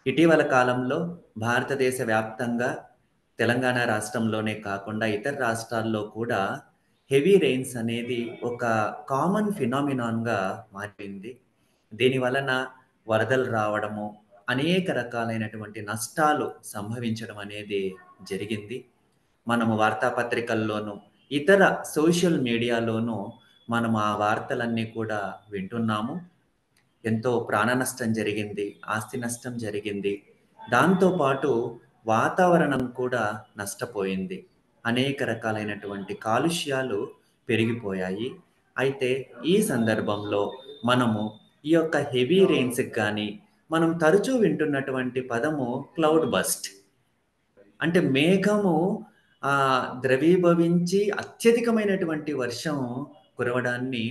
ఇటీవల కాలంలో భారతదేశ వ్యాప్తంగా తెలంగాణ రాష్ట్రంలోనే కాకుండా ఇతర రాష్ట్రాల్లో కూడా హెవీ రెయిన్స్ అనేది ఒక కామన్ ఫినామినాన్‌గా మారింది. దీని వలన వరదలు రావడము, అనేక రకాలైనటువంటి నష్టాలు సంభవించడం అనేది జరిగింది. మనము వార్తాపత్రికల్లోనూ, ఇతర సోషల్ మీడియాలోనూ మనం ఆ వార్తలన్నీ కూడా వింటున్నాము. ఎంతో ప్రాణ నష్టం జరిగింది. ఆస్తి నష్టం జరిగింది. దాంతో పాటు వాతావరణం కూడా నష్టపోయింది. అనేక రకాలైనటువంటి కాలుష్యాలు పెరిగిపోయాయి. అయితే ఈ సందర్భంలో మనము ఈ యొక్క హెవీ రెయిన్స్‌కి గాని, మనం తరచూ వింటున్నటువంటి పదము క్లౌడ్ బస్ట్. అంటే మేఘము ద్రవీభవించి అత్యధికమైనటువంటి వర్షం కురవడాన్ని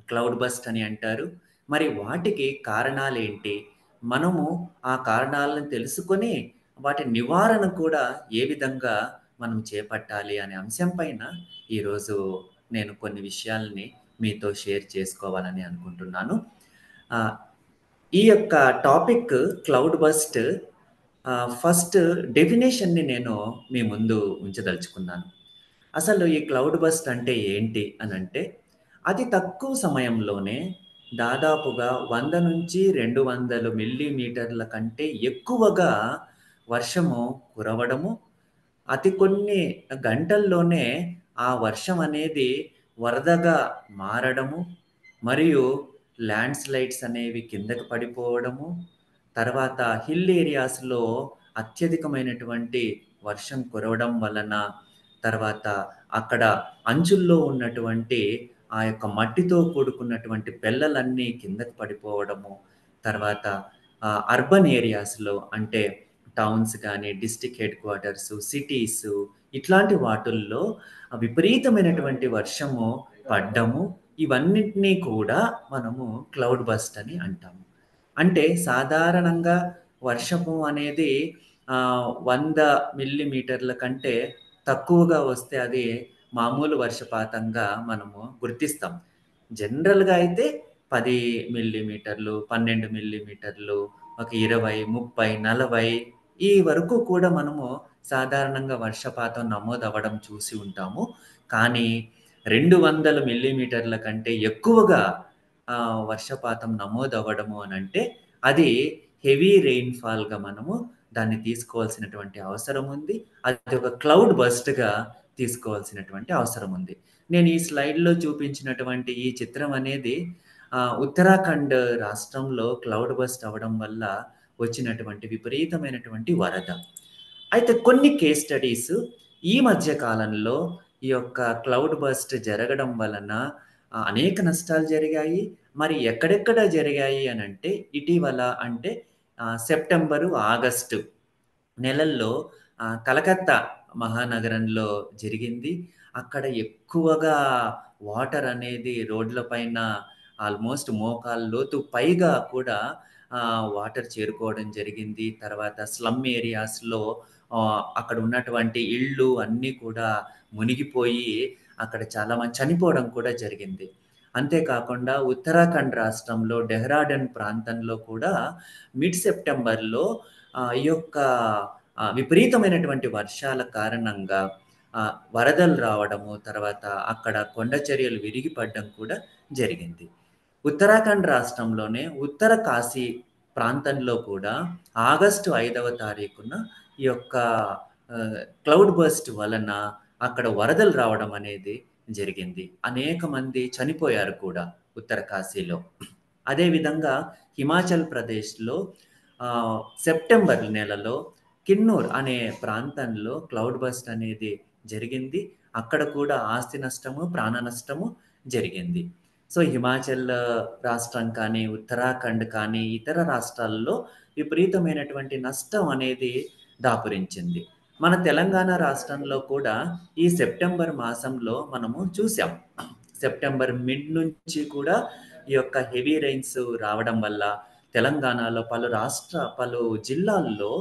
క్లౌడ్ బస్ట్ అని అంటారు. మరి వాటికి కారణాలేంటి? మనము ఆ కారణాలను తెలుసుకొని, వాటి నివారణ కూడా ఏ విధంగా మనం చేపట్టాలి అనే అంశం పైన ఈరోజు నేను కొన్ని విషయాల్ని మీతో షేర్ చేసుకోవాలని అనుకుంటున్నాను. ఆహ్, ఈ యొక్క టాపిక్ క్లౌడ్ బస్ట్ ఫస్ట్ డెఫినిషన్‌ని నేను మీ ముందు ఉంచదలుచుకున్నాను. అసలు ఈ క్లౌడ్ బస్ట్ అంటే ఏంటి అనంటే, అతి తక్కువ సమయంలోనే దాదాపుగా 100-200 మిల్లీమీటర్ల కంటే ఎక్కువగా వర్షము కురవడము, అతి కొన్ని గంటల్లోనే ఆ వర్షం అనేది వరదగా మారడము, మరియు ల్యాండ్ స్లైడ్స్ అనేవి కిందకి పడిపోవడము, తర్వాత హిల్ ఏరియాస్‌లో అత్యధికమైనటువంటి వర్షం కురవడం వలన, తర్వాత అక్కడ అంచుల్లో ఉన్నటువంటి ఆ యొక్క మట్టితో కూడుకున్నటువంటి పెల్లలన్నీ కిందకి పడిపోవడము, తర్వాత అర్బన్ ఏరియాస్‌లో అంటే టౌన్స్ గాని, డిస్ట్రిక్ట్ హెడ్ క్వార్టర్సు, సిటీసు ఇట్లాంటి వాటుల్లో విపరీతమైనటువంటి వర్షము పడ్డము. ఇవన్నిటిని కూడా మనము క్లౌడ్ బస్ట్ అని అంటాము. అంటే సాధారణంగా వర్షము అనేది 100 మిల్లీమీటర్ల కంటే తక్కువగా వస్తే అది మామూలు వర్షపాతంగా మనము గుర్తిస్తాం. జనరల్‌గా అయితే 10 మిల్లీమీటర్లు, 12 మిల్లీమీటర్లు, ఒక 20, 30, 40 ఈ వరకు కూడా మనము సాధారణంగా వర్షపాతం నమోదవ్వడం చూసి ఉంటాము. కానీ 200 మిల్లీమీటర్ల కంటే ఎక్కువగా వర్షపాతం నమోదవ్వడము అనంటే అది హెవీ రెయిన్‌ఫాల్‌గా మనము దాన్ని తీసుకోవాల్సినటువంటి అవసరం ఉంది. అది ఒక క్లౌడ్ బర్స్ట్‌గా తీసుకోవాల్సినటువంటి అవసరం ఉంది. నేను ఈ స్లైడ్‌లో చూపించినటువంటి ఈ చిత్రం అనేది ఉత్తరాఖండ్ రాష్ట్రంలో క్లౌడ్ బర్స్ట్ అవ్వడం వల్ల వచ్చినటువంటి విపరీతమైనటువంటి వరద. అయితే కొన్ని కేస్ స్టడీస్ ఈ మధ్య కాలంలో ఈ యొక్క క్లౌడ్ బర్స్ట్ జరగడం వలన అనేక నష్టాలు జరిగాయి. మరి ఎక్కడెక్కడ జరిగాయి అనంటే ఇటీవల అంటే సెప్టెంబరు, ఆగస్టు నెలల్లో కలకత్తా మహానగరంలో జరిగింది. అక్కడ ఎక్కువగా వాటర్ అనేది రోడ్ల పైన ఆల్మోస్ట్ మోకాళ్ళ లోతు పైగా కూడా వాటర్ చేరుకోవడం జరిగింది. తర్వాత స్లమ్ ఏరియాస్‌లో అక్కడ ఉన్నటువంటి ఇళ్ళు అన్నీ కూడా మునిగిపోయి అక్కడ చాలామంది చనిపోవడం కూడా జరిగింది. అంతే కాకుండా ఉత్తరాఖండ్ రాష్ట్రంలో డెహ్రాడూన్ ప్రాంతంలో కూడా మిడ్ సెప్టెంబర్‌లో ఈ యొక్క విపరీతమైనటువంటి వర్షాల కారణంగా వరదలు రావడము, తర్వాత అక్కడ కొండ చర్యలు విరిగిపడడం కూడా జరిగింది. ఉత్తరాఖండ్ రాష్ట్రంలోనే ఉత్తర కాశీ ప్రాంతంలో కూడా ఆగస్టు 5వ తారీఖున ఈ యొక్క క్లౌడ్ బర్స్ట్ వలన అక్కడ వరదలు రావడం అనేది జరిగింది. అనేక మంది చనిపోయారు కూడా ఉత్తర కాశీలో. అదే విధంగా హిమాచల్ ప్రదేశ్‌లో సెప్టెంబర్ నెలలో కిన్నూర్ అనే ప్రాంతంలో క్లౌడ్ బర్స్ట్ అనేది జరిగింది. అక్కడ కూడా ఆస్తి నష్టము, ప్రాణ నష్టము జరిగింది. సో, హిమాచల్ రాష్ట్రం కానీ, ఉత్తరాఖండ్ కానీ, ఇతర రాష్ట్రాల్లో విపరీతమైనటువంటి నష్టం అనేది దాపురించింది. మన తెలంగాణ రాష్ట్రంలో కూడా ఈ సెప్టెంబర్ మాసంలో మనము చూసాం. సెప్టెంబర్ మిడ్ నుంచి కూడా ఈ యొక్క హెవీ రెయిన్స్ రావడం వల్ల తెలంగాణలో పలు జిల్లాల్లో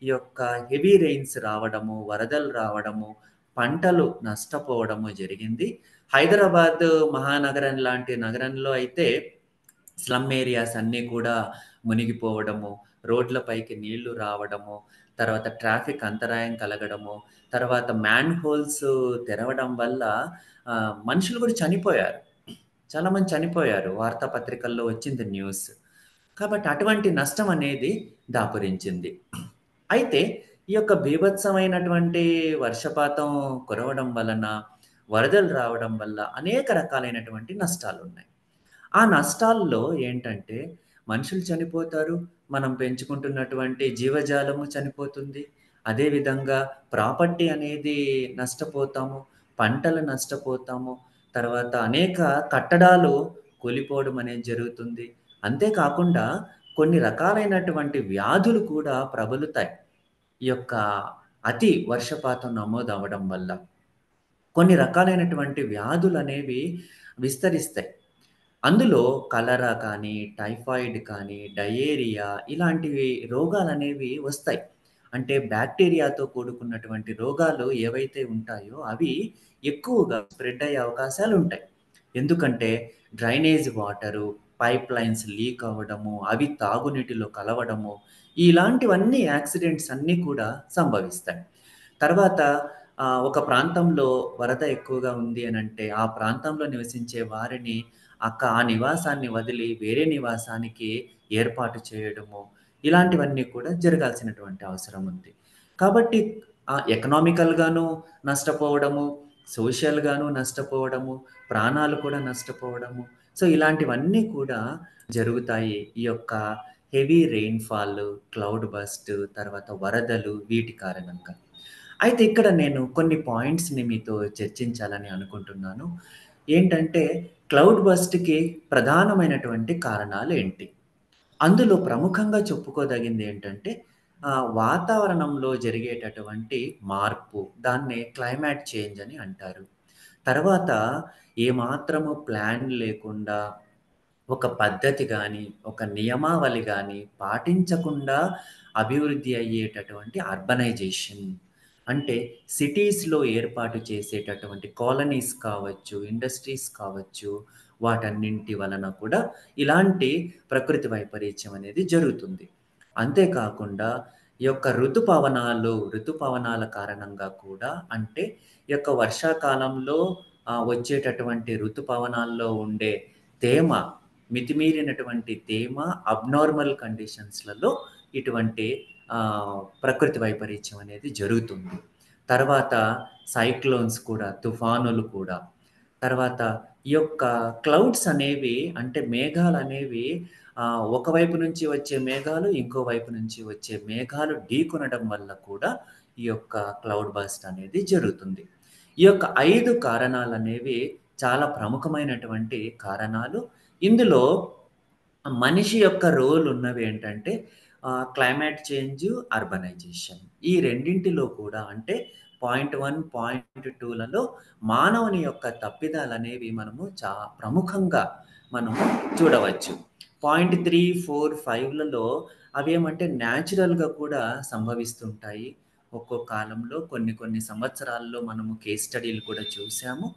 ఈ యొక్క హెవీ రెయిన్స్ రావడము, వరదలు రావడము, పంటలు నష్టపోవడము జరిగింది. హైదరాబాద్ మహానగరం లాంటి నగరంలో అయితే స్లమ్ ఏరియాస్ అన్నీ కూడా మునిగిపోవడము, రోడ్లపైకి నీళ్లు రావడము, తర్వాత ట్రాఫిక్ అంతరాయం కలగడము, తర్వాత మ్యాన్ హోల్స్ తెరవడం వల్ల మనుషులు కూడా చనిపోయారు. చాలామంది చనిపోయారు. వార్తాపత్రికల్లో వచ్చింది న్యూస్. కాబట్టి అటువంటి నష్టం అనేది దాపురించింది. అయితే ఈ యొక్క బీభత్సమైనటువంటి వర్షపాతం కురవడం వలన, వరదలు రావడం వల్ల అనేక రకాలైనటువంటి నష్టాలున్నాయి. ఆ నష్టాల్లో ఏంటంటే మనుషులు చనిపోతారు. మనం పెంచుకుంటున్నటువంటి జీవజాలము చనిపోతుంది. అదేవిధంగా ప్రాపర్టీ అనేది నష్టపోతాము. పంటలు నష్టపోతాము. తర్వాత అనేక కట్టడాలు కూలిపోవడం అనేది జరుగుతుంది. అంతేకాకుండా కొన్ని రకాలైనటువంటి వ్యాధులు కూడా ప్రబలుతాయి. ఈ యొక్క అతి వర్షపాతం నమోదవ్వడం వల్ల. కొన్ని రకాలైనటువంటి వ్యాధులనేవి విస్తరిస్తాయి. అందులో కలరా కానీ, టైఫాయిడ్ కానీ, డయేరియా ఇలాంటివి రోగాలనేవి వస్తాయి. అంటే బ్యాక్టీరియాతో కూడుకున్నటువంటి రోగాలు ఏవైతే ఉంటాయో అవి ఎక్కువగా స్ప్రెడ్ అయ్యే అవకాశాలుంటాయి. ఎందుకంటే drainage water, pipe lines leak అవ్వడము, అవి తాగునీటిలో కలవడము, ఇలాంటివన్నీ యాక్సిడెంట్స్ అన్నీ కూడా సంభవిస్తాయి. తర్వాత ఒక ప్రాంతంలో వరద ఎక్కువగా ఉంది అనంటే, ఆ ప్రాంతంలో నివసించే వారిని ఆ నివాసాన్ని వదిలి వేరే నివాసానికి ఏర్పాటు చేయడము, ఇలాంటివన్నీ కూడా జరగాల్సినటువంటి అవసరం ఉంది. కాబట్టి ఎకనామికల్‌గాను నష్టపోవడము, సోషల్‌గాను నష్టపోవడము, ప్రాణాలు కూడా నష్టపోవడము. సో, ఇలాంటివన్నీ కూడా జరుగుతాయి. ఈ యొక్క హెవీ రెయిన్‌ఫాల్, క్లౌడ్ బర్స్ట్, తర్వాత వరదలు వీటి కారణంగా. అయితే ఇక్కడ నేను కొన్ని పాయింట్స్‌ని మీతో చర్చించాలని అనుకుంటున్నాను. ఏంటంటే క్లౌడ్ బర్స్ట్‌కి ప్రధానమైనటువంటి కారణాలేంటి? అందులో ప్రముఖంగా చెప్పుకోదగిందేంటంటే వాతావరణంలో జరిగేటటువంటి మార్పు. దాన్నే క్లైమాట్ చేంజ్ అని అంటారు. తర్వాత ఏమాత్రము ప్లాన్ లేకుండా ఒక పద్ధతి గాని, ఒక నియమావళి గాని పాటించకుండా అభివృద్ధి అయ్యేటటువంటి అర్బనైజేషన్. అంటే సిటీస్‌లో ఏర్పాటు చేసేటటువంటి కాలనీస్ కావచ్చు, ఇండస్ట్రీస్ కావచ్చు, వాటన్నింటి వలన కూడా ఇలాంటి ప్రకృతి వైపరీత్యం అనేది జరుగుతుంది. అంతేకాకుండా ఈ యొక్క ఋతుపవనాల కారణంగా కూడా అంటే ఈ యొక్క వర్షాకాలంలో వచ్చేటటువంటి ఋతుపవనాల్లో ఉండే తేమ మితిమీరినటువంటి తేమ అబ్నార్మల్ కండిషన్స్‌లలో ఇటువంటి ప్రకృతి వైపరీత్యం అనేది జరుగుతుంది. తర్వాత సైక్లోన్స్ కూడా, తుఫానులు కూడా. తర్వాత ఈ యొక్క క్లౌడ్స్ అనేవి అంటే మేఘాలనేవి ఒకవైపు నుంచి వచ్చే మేఘాలు, ఇంకో వైపు నుంచి వచ్చే మేఘాలు ఢీకొనడం వల్ల కూడా ఈ యొక్క క్లౌడ్ బర్స్ట్ అనేది జరుగుతుంది. ఈ యొక్క 5 కారణాలనేవి చాలా ప్రముఖమైనటువంటి కారణాలు. ఇందులో మనిషి యొక్క రోల్ ఉన్నవేంటంటే క్లైమేట్ చేంజ్, అర్బనైజేషన్. ఈ రెండింటిలో కూడా అంటే పాయింట్ 1, పాయింట్ 2లలో మానవుని యొక్క తప్పిదాలనేవి మనము ప్రముఖంగా మనము చూడవచ్చు. పాయింట్ 3, 4, 5లలో అవేమంటే న్యాచురల్‌గా కూడా సంభవిస్తుంటాయి. ఒక్కో కాలంలో కొన్ని కొన్ని సంవత్సరాల్లో మనము కేస్ స్టడీలు కూడా చూసాము.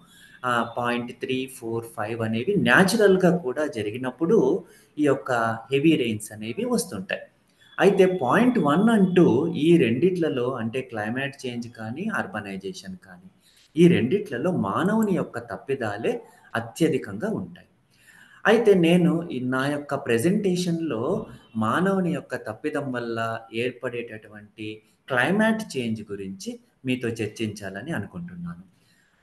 పాయింట్ 3, 4, 5 అనేవి న్యాచురల్‌గా కూడా జరిగినప్పుడు ఈ యొక్క హెవీ రెయిన్స్ అనేవి వస్తుంటాయి. అయితే పాయింట్ 1 అండ్ 2 ఈ రెండిట్లలో అంటే క్లైమేట్ చేంజ్ కానీ, అర్బనైజేషన్ కానీ ఈ రెండిట్లలో మానవుని యొక్క తప్పిదాలే అత్యధికంగా ఉంటాయి. అయితే నేను నా యొక్క ప్రెజెంటేషన్‌లో మానవుని యొక్క తప్పిదం వల్ల ఏర్పడేటటువంటి క్లైమాట్ చేంజ్ గురించి మీతో చర్చించాలని అనుకుంటున్నాను.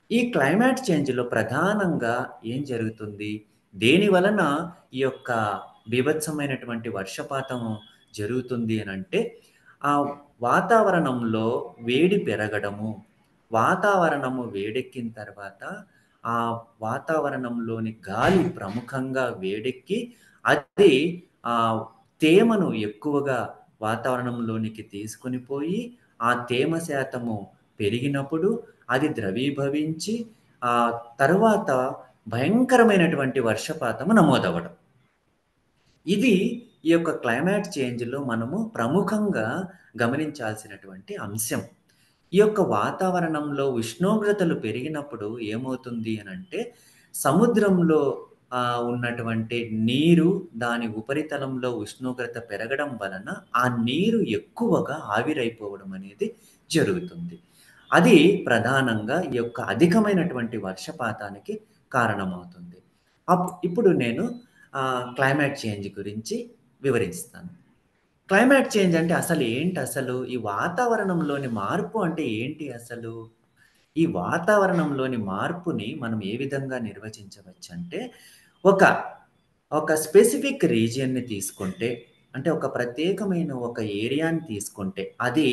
ఈ క్లైమాట్ చేంజ్‌లో ప్రధానంగా ఏం జరుగుతుంది? దేని వలన ఈ యొక్క బీభత్సమైనటువంటి వర్షపాతం జరుగుతుంది అనంటే, ఆ వాతావరణంలో వేడి పెరగడము, వాతావరణము వేడెక్కిన తర్వాత, ఆ వాతావరణంలోని గాలి ప్రముఖంగా వేడెక్కి, అది ఆహ్, తేమను ఎక్కువగా వాతావరణంలోనికి తీసుకొని పోయి, ఆ తేమ శాతము పెరిగినప్పుడు అది ద్రవీభవించి తరువాత భయంకరమైనటువంటి వర్షపాతము నమోదవ్వడం. ఇది ఈ యొక్క క్లైమాట్ చేంజ్‌లో మనము ప్రముఖంగా గమనించాల్సినటువంటి అంశం. ఈ యొక్క వాతావరణంలో ఉష్ణోగ్రతలు పెరిగినప్పుడు ఏమవుతుంది అనంటే, సముద్రంలో ఉన్నటువంటి నీరు దాని ఉపరితలంలో ఉష్ణోగ్రత పెరగడం వలన ఆ నీరు ఎక్కువగా ఆవిరైపోవడం అనేది జరుగుతుంది. అది ప్రధానంగా ఈ యొక్క అధికమైనటువంటి వర్షపాతానికి కారణమవుతుంది. ఇప్పుడు నేను క్లైమేట్ చేంజ్ గురించి వివరిస్తాను. క్లైమేట్ చేంజ్ అంటే అసలు ఏంటసలు? ఈ వాతావరణంలోని మార్పు అంటే ఏంటి అసలు? ఈ వాతావరణంలోని మార్పుని మనం ఏ విధంగా నిర్వచించవచ్చంటే, ఒక, ఒక స్పెసిఫిక్ రీజియన్‌ని తీసుకుంటే, అంటే ఒక ప్రత్యేకమైన ఒక ఏరియాని తీసుకుంటే, అది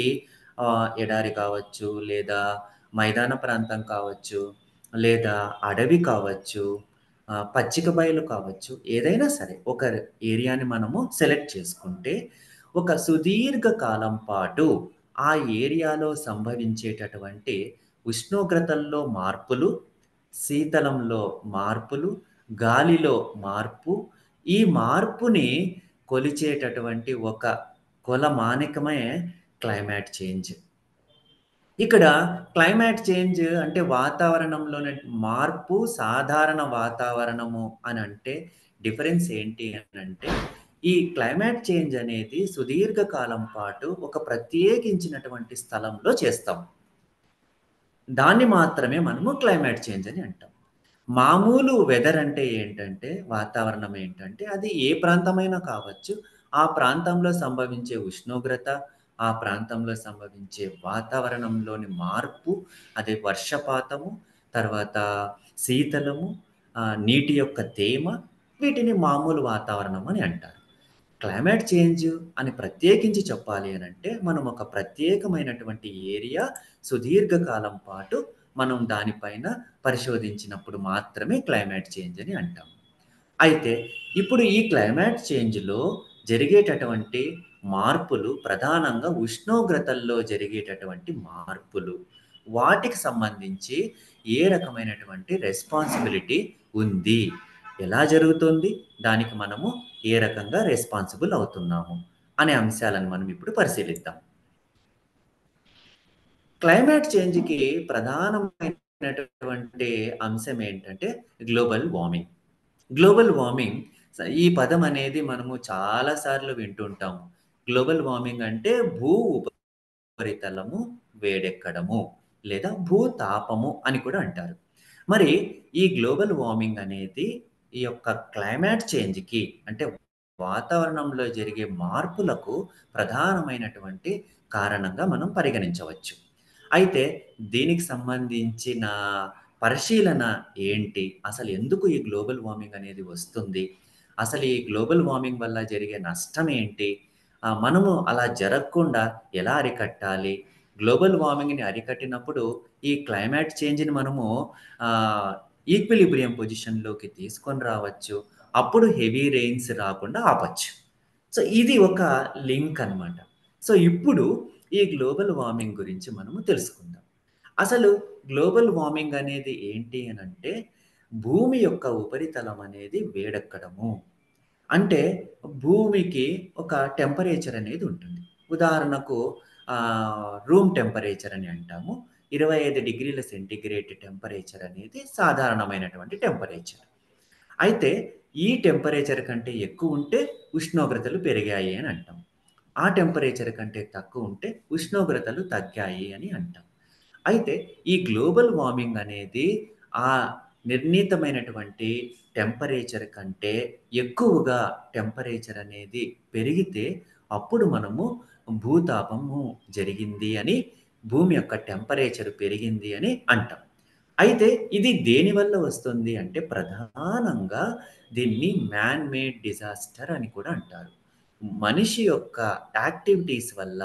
ఎడారి కావచ్చు, లేదా మైదాన ప్రాంతం కావచ్చు, లేదా అడవి కావచ్చు, పచ్చిక బయలు కావచ్చు, ఏదైనా సరే ఒక ఏరియాని మనము సెలెక్ట్ చేసుకుంటే, ఒక సుదీర్ఘ కాలం పాటు ఆ ఏరియాలో సంభవించేటటువంటి ఉష్ణోగ్రతల్లో మార్పులు, శీతలంలో మార్పులు, గాలిలో మార్పు, ఈ మార్పుని కొలిచేటటువంటి ఒక కొలమానికమే క్లైమేట్ చేంజ్. ఇక్కడ క్లైమేట్ చేంజ్ అంటే వాతావరణంలోని మార్పు, సాధారణ వాతావరణము అనంటే డిఫరెన్స్ ఏంటి అనంటే, ఈ క్లైమేట్ చేంజ్ అనేది సుదీర్ఘ కాలం పాటు ఒక ప్రత్యేకించినటువంటి స్థలంలో చేస్తాం. దాన్ని మాత్రమే మనము క్లైమేట్ చేంజ్ అని అంటాం. మామూలు వెదర్ అంటే ఏంటంటే, వాతావరణం ఏంటంటే, అది ఏ ప్రాంతమైనా కావచ్చు. ఆ ప్రాంతంలో సంభవించే ఉష్ణోగ్రత, ఆ ప్రాంతంలో సంభవించే వాతావరణంలోని మార్పు, అదే వర్షపాతము, తర్వాత శీతలము, నీటి యొక్క తేమ, వీటిని మామూలు వాతావరణం అని అంటారు. క్లైమేట్ చేంజ్ అని ప్రత్యేకించి చెప్పాలి అనంటే, మనం ఒక ప్రత్యేకమైనటువంటి ఏరియా సుదీర్ఘ కాలం పాటు మనం దానిపైన పరిశోధించినప్పుడు మాత్రమే క్లైమేట్ చేంజ్ అని అంటాం. అయితే ఇప్పుడు ఈ క్లైమేట్ చేంజ్‌లో జరిగేటటువంటి మార్పులు ప్రధానంగా ఉష్ణోగ్రతల్లో జరిగేటటువంటి మార్పులు. వాటికి సంబంధించి ఏ రకమైనటువంటి రెస్పాన్సిబిలిటీ ఉంది? ఎలా జరుగుతుంది? దానికి మనము ఏ రకంగా రెస్పాన్సిబుల్ అవుతున్నాము? అనే అంశాలను మనం ఇప్పుడు పరిశీలిద్దాం. క్లైమేట్ చేంజ్‌కి ప్రధానమైనటువంటి అంశం ఏంటంటే గ్లోబల్ వార్మింగ్. గ్లోబల్ వార్మింగ్ ఈ పదం అనేది మనము చాలా సార్లు వింటుంటాము. గ్లోబల్ వార్మింగ్ అంటే ఉపరితలము వేడెక్కడము లేదా భూతాపము అని కూడా అంటారు. మరి ఈ గ్లోబల్ వార్మింగ్ అనేది ఈ యొక్క క్లైమేట్ చేంజ్‌కి అంటే వాతావరణంలో జరిగే మార్పులకు ప్రధానమైనటువంటి కారణంగా మనం పరిగణించవచ్చు. అయితే దీనికి సంబంధించిన పరిశీలన ఏంటి? అసలు ఎందుకు ఈ గ్లోబల్ వార్మింగ్ అనేది వస్తుంది? అసలు ఈ గ్లోబల్ వార్మింగ్ వల్ల జరిగే నష్టం ఏంటి? మనము అలా జరగకుండా ఎలా అరికట్టాలి? గ్లోబల్ వార్మింగ్‌ని అరికట్టినప్పుడు ఈ క్లైమేట్ చేంజ్‌ని మనము ఆహ్, ఈక్విలిబ్రియం పొజిషన్‌లోకి తీసుకొని రావచ్చు. అప్పుడు హెవీ రెయిన్స్ రాకుండా ఆపొచ్చు. సో, ఇది ఒక లింక్ అనమాట. సో, ఇప్పుడు ఈ గ్లోబల్ వార్మింగ్ గురించి మనము తెలుసుకుందాం. అసలు గ్లోబల్ వార్మింగ్ అనేది ఏంటి అనంటే, భూమి యొక్క ఉపరితలం అనేది వేడెక్కడము. అంటే భూమికి ఒక టెంపరేచర్ అనేది ఉంటుంది. ఉదాహరణకు రూమ్ టెంపరేచర్ అని అంటాము. 25 డిగ్రీల సెంటిగ్రేడ్ టెంపరేచర్ అనేది సాధారణమైనటువంటి టెంపరేచర్. అయితే ఈ టెంపరేచర్ కంటే ఎక్కువుంటే ఉష్ణోగ్రతలు పెరిగాయి అని అంటాం. ఆ టెంపరేచర్ కంటే తక్కువుంటే ఉష్ణోగ్రతలు తగ్గాయి అని అంటాం. అయితే ఈ గ్లోబల్ వార్మింగ్ అనేది ఆ నిర్ణీతమైనటువంటి టెంపరేచర్ కంటే ఎక్కువగా టెంపరేచర్ అనేది పెరిగితే అప్పుడు మనము భూతాపము జరిగింది అని, భూమి యొక్క టెంపరేచర్ పెరిగింది అని అంటాం. అయితే ఇది దేనివల్ల వస్తుంది అంటే ప్రధానంగా దీన్ని మ్యాన్ మేడ్ డిజాస్టర్ అని కూడా అంటారు. మనిషి యొక్క యాక్టివిటీస్ వల్ల,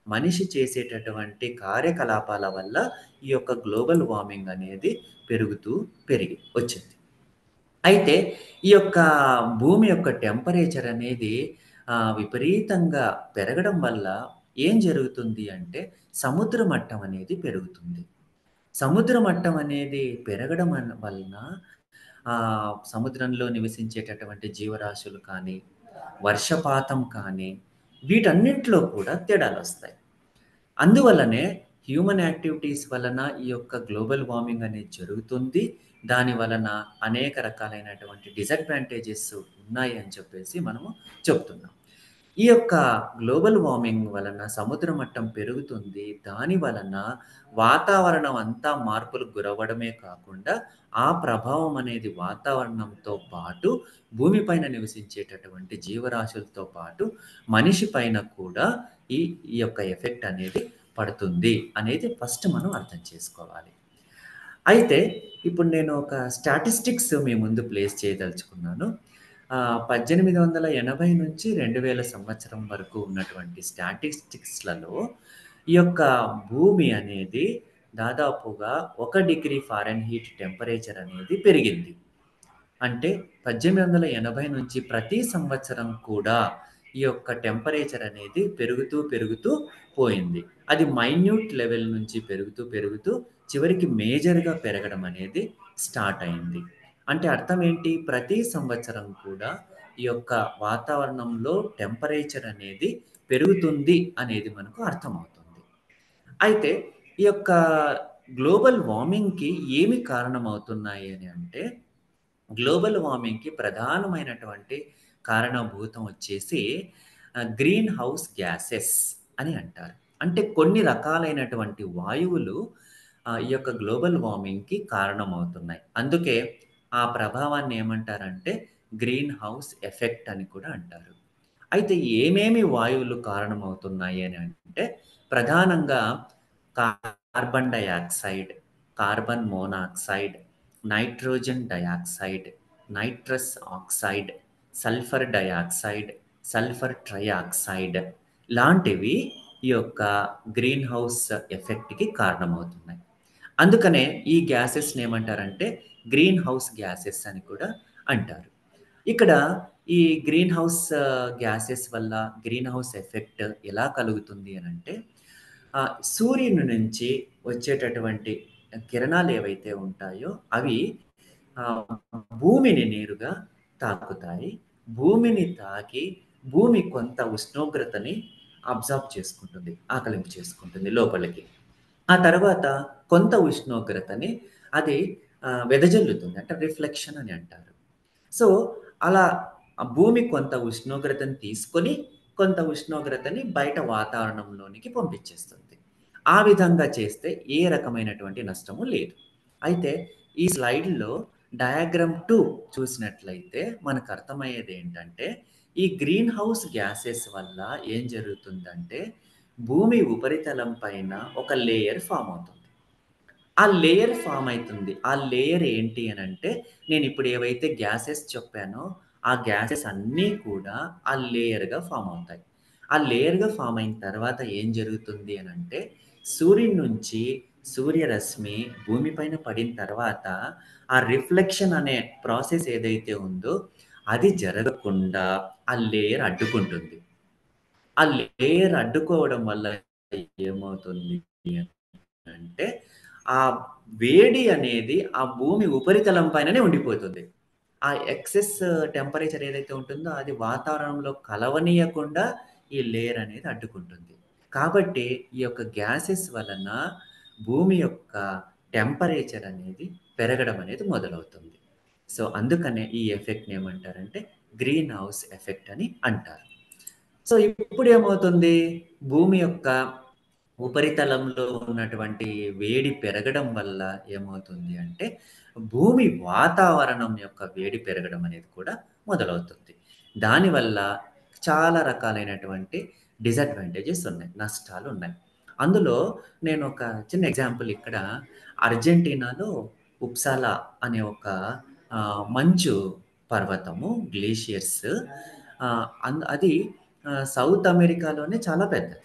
మనిషి చేసేటటువంటి కార్యకలాపాల వల్ల ఈ యొక్క గ్లోబల్ వార్మింగ్ అనేది పెరిగి వచ్చింది. అయితే ఈ యొక్క భూమి యొక్క టెంపరేచర్ అనేది విపరీతంగా పెరగడం వల్ల ఏం జరుగుతుంది అంటే సముద్ర మట్టం అనేది పెరుగుతుంది. సముద్ర మట్టం అనేది పెరగడం వలన సముద్రంలో నివసించేటటువంటి జీవరాశులు కానీ, వర్షపాతం కానీ, వీటన్నిటిలో కూడా తేడాలొస్తాయి. అందువల్లనే హ్యూమన్ యాక్టివిటీస్ వలన ఈ యొక్క గ్లోబల్ వార్మింగ్ అనేది జరుగుతుంది. దాని వలన అనేక రకాలైనటువంటి డిసడ్వాంటేజెస్ ఉన్నాయి అని చెప్పేసి మనము చెప్తున్నాం. ఈ యొక్క గ్లోబల్ వార్మింగ్ వలన సముద్ర మట్టం పెరుగుతుంది. దాని వలన వాతావరణం అంతా మార్పులకు గురవ్వడమే కాకుండా, ఆ ప్రభావం అనేది వాతావరణంతో పాటు భూమి పైన నివసించేటటువంటి జీవరాశులతో పాటు మనిషి పైన కూడా ఈ ఈ యొక్క ఎఫెక్ట్ అనేది పడుతుంది అనేది ఫస్ట్ మనం అర్థం చేసుకోవాలి. అయితే ఇప్పుడు నేను ఒక స్టాటిస్టిక్స్ మీ ముందు ప్లేస్ చేయదలుచుకున్నాను. 1880 నుంచి 2000 సంవత్సరం వరకు ఉన్నటువంటి స్టాటిస్టిక్స్‌లలో ఈ యొక్క భూమి అనేది దాదాపుగా 1 డిగ్రీ ఫారెన్‌హీట్ టెంపరేచర్ అనేది పెరిగింది. అంటే 1880 నుంచి ప్రతి సంవత్సరం కూడా ఈ యొక్క టెంపరేచర్ అనేది పెరుగుతూ పోయింది. అది మైన్యూట్ లెవెల్ నుంచి పెరుగుతూ చివరికి మేజర్‌గా పెరగడం అనేది స్టార్ట్ అయింది. అంటే అర్థం ఏంటి? ప్రతి సంవత్సరం కూడా ఈ యొక్క వాతావరణంలో టెంపరేచర్ అనేది పెరుగుతుంది అనేది మనకు అర్థమవుతుంది. అయితే ఈ యొక్క గ్లోబల్ వార్మింగ్‌కి ఏమి కారణమవుతున్నాయి అని అంటే, గ్లోబల్ వార్మింగ్‌కి ప్రధానమైనటువంటి కారణభూతం వచ్చేసి గ్రీన్ హౌస్ గ్యాసెస్ అని అంటారు. అంటే కొన్ని రకాలైనటువంటి వాయువులు ఈ యొక్క గ్లోబల్ వార్మింగ్‌కి కారణమవుతున్నాయి. అందుకే ఆ ప్రభావాన్ని ఏమంటారంటే గ్రీన్ హౌస్ ఎఫెక్ట్ అని కూడా అంటారు. అయితే ఏమేమి వాయువులు కారణమవుతున్నాయి అని అంటే ప్రధానంగా carbon dioxide, carbon monoxide, nitrogen dioxide, nitrous oxide, sulphur dioxide, sulphur trioxide లాంటివి ఈ యొక్క గ్రీన్ హౌస్ ఎఫెక్ట్‌కి కారణమవుతున్నాయి. అందుకనే ఈ గ్యాసెస్‌ని ఏమంటారంటే గ్రీన్ హౌస్ గ్యాసెస్ అని కూడా అంటారు. ఇక్కడ ఈ గ్రీన్ హౌస్ గ్యాసెస్ వల్ల గ్రీన్ హౌస్ ఎఫెక్ట్ ఎలా కలుగుతుంది అనంటే, సూర్యుని నుంచి వచ్చేటటువంటి కిరణాలు ఏవైతే ఉంటాయో అవి ఆహ్, భూమిని నేరుగా తాకుతాయి. భూమిని తాకి భూమి కొంత ఉష్ణోగ్రతని అబ్జార్బ్ చేసుకుంటుంది. ఆకలింపు చేసుకుంటుంది లోపలికి. ఆ తర్వాత కొంత ఉష్ణోగ్రతని అది వెదజల్లుతుంది. అంటే రిఫ్లెక్షన్ అని అంటారు. సో, అలా భూమి కొంత ఉష్ణోగ్రతను తీసుకొని, కొంత ఉష్ణోగ్రతని బయట వాతావరణంలోనికి పంపించేస్తుంది. ఆ విధంగా చేస్తే ఏ రకమైనటువంటి నష్టము లేదు. అయితే ఈ స్లైడ్‌లో డయాగ్రామ్ 2 చూసినట్లయితే మనకర్థమయ్యేదేంటంటే, ఈ గ్రీన్ హౌస్ గ్యాసెస్ వల్ల ఏం జరుగుతుందంటే, భూమి ఉపరితలం పైన ఒక లేయర్ ఫార్మ్ అవుతుంది. ఆ లేయర్ ఫార్మ్ అయితుంది. ఆ లేయర్ ఏంటి అనంటే, నేనిప్పుడు ఏవైతే గ్యాసెస్ చెప్పానో, ఆ గ్యాసెస్ అన్నీ కూడా ఆ లేయర్‌గా ఫార్మ్ అవుతాయి. ఆ లేయర్‌గా ఫార్మ్ అయిన తర్వాత ఏం జరుగుతుంది అనంటే, సూర్యుని నుంచి సూర్యరశ్మి భూమి పైన పడిన తర్వాత, ఆ రిఫ్లెక్షన్ అనే ప్రాసెస్ ఏదైతే ఉందో, అది జరగకుండా ఆ లేయర్ అడ్డుకుంటుంది. ఆ లేయర్ అడ్డుకోవడం వల్ల ఏమవుతుంది అంటే, ఆ వేడి అనేది ఆ భూమి ఉపరితలం పైననే ఉండిపోతుంది. ఆ ఎక్సెస్ టెంపరేచర్ ఏదైతే ఉంటుందో అది వాతావరణంలో కలవనీయకుండా ఈ లేయర్ అనేది అడ్డుకుంటుంది. కాబట్టి ఈ యొక్క గ్యాసెస్ వలన భూమి యొక్క టెంపరేచర్ అనేది పెరగడం అనేది మొదలవుతుంది. సో, అందుకనే ఈ ఎఫెక్ట్‌ని ఏమంటారంటే గ్రీన్ హౌస్ ఎఫెక్ట్ అని అంటారు. సో, ఇప్పుడేమవుతుంది? భూమి యొక్క ఉపరితలంలో ఉన్నటువంటి వేడి పెరగడం వల్ల ఏమవుతుంది అంటే, భూమి వాతావరణం యొక్క వేడి పెరగడం అనేది కూడా మొదలవుతుంది. దానివల్ల చాలా రకాలైనటువంటి డిసడ్వాంటేజెస్ ఉన్నాయి. నష్టాలున్నాయి. అందులో నేనొక చిన్న ఎగ్జాంపుల్ ఇక్కడ అర్జెంటీనాలో ఉప్సాలా అనే ఒక మంచు పర్వతము గ్లేషియర్స్ అది సౌత్ అమెరికాలోనే చాలా పెద్దది.